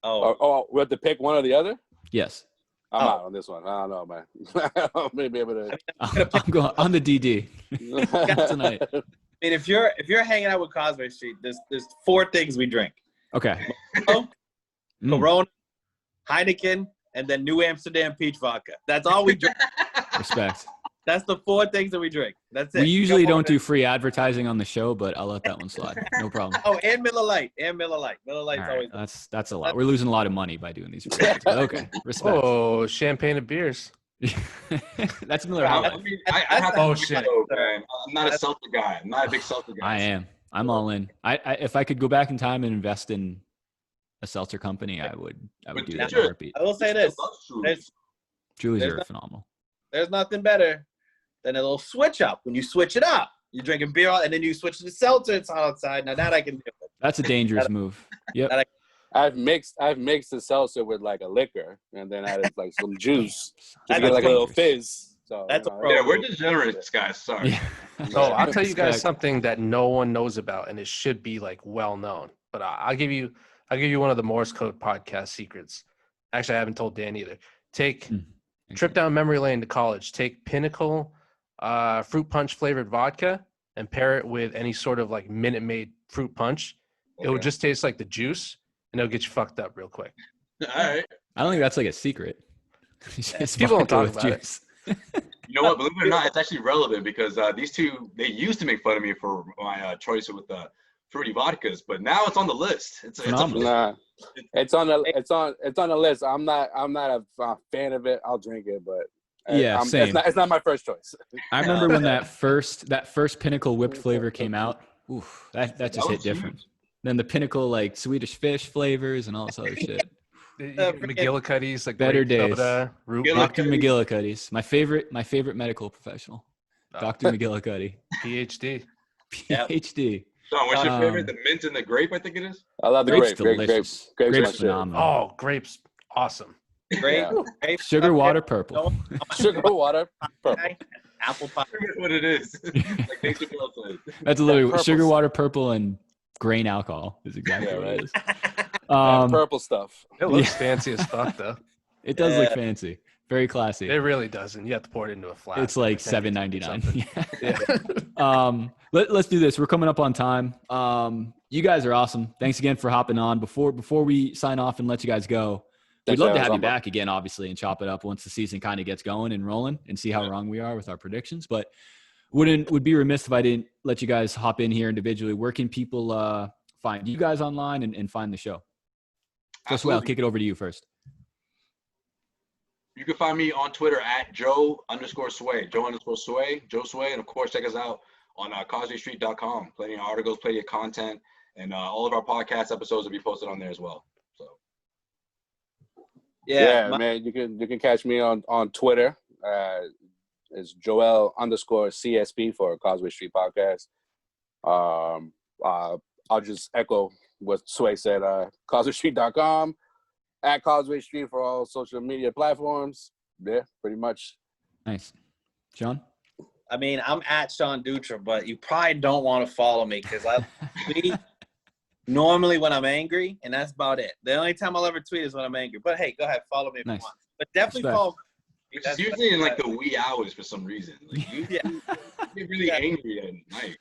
We have to pick one or the other? Yes. I'm out on this one. I don't know, man. I may be able to. I'm going on the DD tonight. I mean, if you're hanging out with Causeway Street, there's 4 things we drink. Okay. Corona, Heineken, and then New Amsterdam peach vodka. That's all we drink. Respect. That's the 4 things that we drink. That's it. We usually don't do free advertising on the show, but I'll let that one slide. No problem. Oh, and Miller Lite. Miller Lite's right, always. That's a lot. We're losing a lot of money by doing these free ads, but okay. Respect. Oh, champagne and beers. That's Miller High I mean, I have to shit. Man. I'm not a Celtic guy. I'm not a big Celtic guy. I am. I'm all in. I if I could go back in time and invest in a seltzer company, I would do that in a heartbeat. I will say this. Truly's are phenomenal. There's nothing better than a little switch up. When you switch it up, you're drinking beer and then you switch to the seltzer. It's hot outside. Now that I can do it. That's a dangerous move. Yep. I've mixed the seltzer with like a liquor and then added like some juice to get like a little fizz. So that's we're degenerates, guys. Sorry. Yeah. So I'll tell you guys something that no one knows about, and it should be like well known. But I'll give you one of the Morse Code Podcast secrets. Actually, I haven't told Dan either. Take trip down memory lane to college. Take Pinnacle fruit punch flavored vodka and pair it with any sort of like Minute Maid fruit punch. It will just taste like the juice, and it'll get you fucked up real quick. All right. I don't think that's like a secret. People don't talk about it. You know what? Believe it or not, it's actually relevant because these two, they used to make fun of me for my choice with fruity vodkas, but now it's on the list. It's on the list. I'm not a fan of it. I'll drink it, but same. It's not my first choice. I remember when that first Pinnacle whipped flavor came out. Oof, that just hit different. Huge. Then the Pinnacle like Swedish fish flavors and all this other shit. McGillicuddy's, like better days. Soda, Dr. McGillicuddy's, my favorite medical professional, Dr. McGillicuddy, PhD. Sean, what's your favorite? The mint and the grape, I think it is. I love the grapes. Grapes phenomenal. Oh, grapes, awesome. Grape, sugar water purple. Sugar water purple. Apple pie. That's what it is. Like that's literally sugar water purple and grain alcohol is exactly what it is. Purple stuff. It looks fancy as fuck, though. It does look fancy. Very classy. It really does, and you have to pour it into a flask. It's like $7.99. Yeah. Let's do this. We're coming up on time. You guys are awesome. Thanks again for hopping on. Before we sign off and let you guys go, we'd love to have you back again, obviously, and chop it up once the season kind of gets going and rolling and see how wrong we are with our predictions. But would be remiss if I didn't let you guys hop in here individually. Where can people find you guys online and find the show? Josue, I'll kick it over to you first. You can find me on Twitter at Joe_Sway, Josue, and of course check us out on CausewayStreet.com. Plenty of articles, plenty of content, and all of our podcast episodes will be posted on there as well. So, man, you can catch me on Twitter. It's Joel_CSP for Causeway Street Podcast. I'll just echo what Sway said. CausewayStreet.com. At Causeway Street for all social media platforms. Yeah, pretty much. Nice. Sean? I mean, I'm at Sean Dutra, but you probably don't want to follow me because I tweet normally when I'm angry, and that's about it. The only time I'll ever tweet is when I'm angry. But hey, go ahead, follow me if you want. But definitely follow me. It's usually in like the wee hours for some reason. Like you get really angry at night.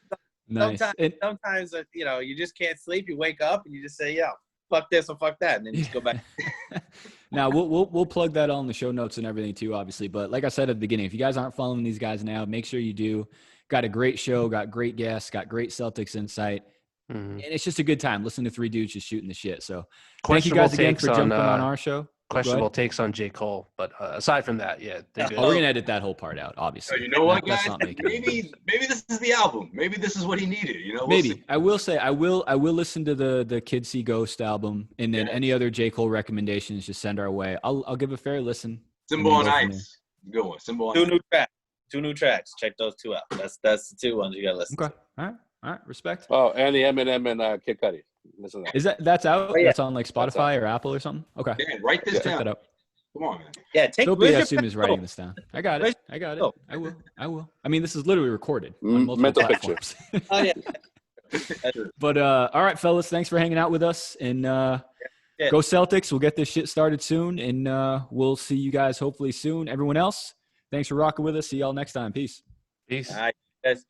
Nice. Sometimes you just can't sleep. You wake up and you just say, "Yeah, fuck this or fuck that," and then you just go back. Now we'll plug that all in the show notes and everything too, obviously. But like I said at the beginning, if you guys aren't following these guys now, make sure you do. Got a great show, got great guests, got great Celtics insight, and it's just a good time. Listen to three dudes just shooting the shit. So thank you guys again for jumping on our show. questionable takes on J. Cole, but aside from that, yeah, they're good. Oh, we're gonna edit that whole part out, obviously. You know what, That's guys? not making Maybe this is the album. Maybe this is what he needed. You know, we'll maybe see. I will say I will listen to the Kid See Ghost album, and then any other J. Cole recommendations, just send our way. I'll give a fair listen. Symbol on Ice, good one. Symbol on Ice. Two new tracks. Check those two out. That's the two ones you gotta listen. Okay, all right, respect. Oh, and the Eminem and Kid Cudi. Listen to that. That's out? Oh, yeah. That's on like Spotify or Apple or something? Okay. Dan, write this Check down. that out. Come on, man. Yeah, take. Sopee, I assume, is writing this down. I got it. Oh. I will. I mean, this is literally recorded on multiple Mental platforms. Oh yeah. But all right, fellas, thanks for hanging out with us, and go Celtics. We'll get this shit started soon, and we'll see you guys hopefully soon. Everyone else, thanks for rocking with us. See y'all next time. Peace. Peace. All right, guys.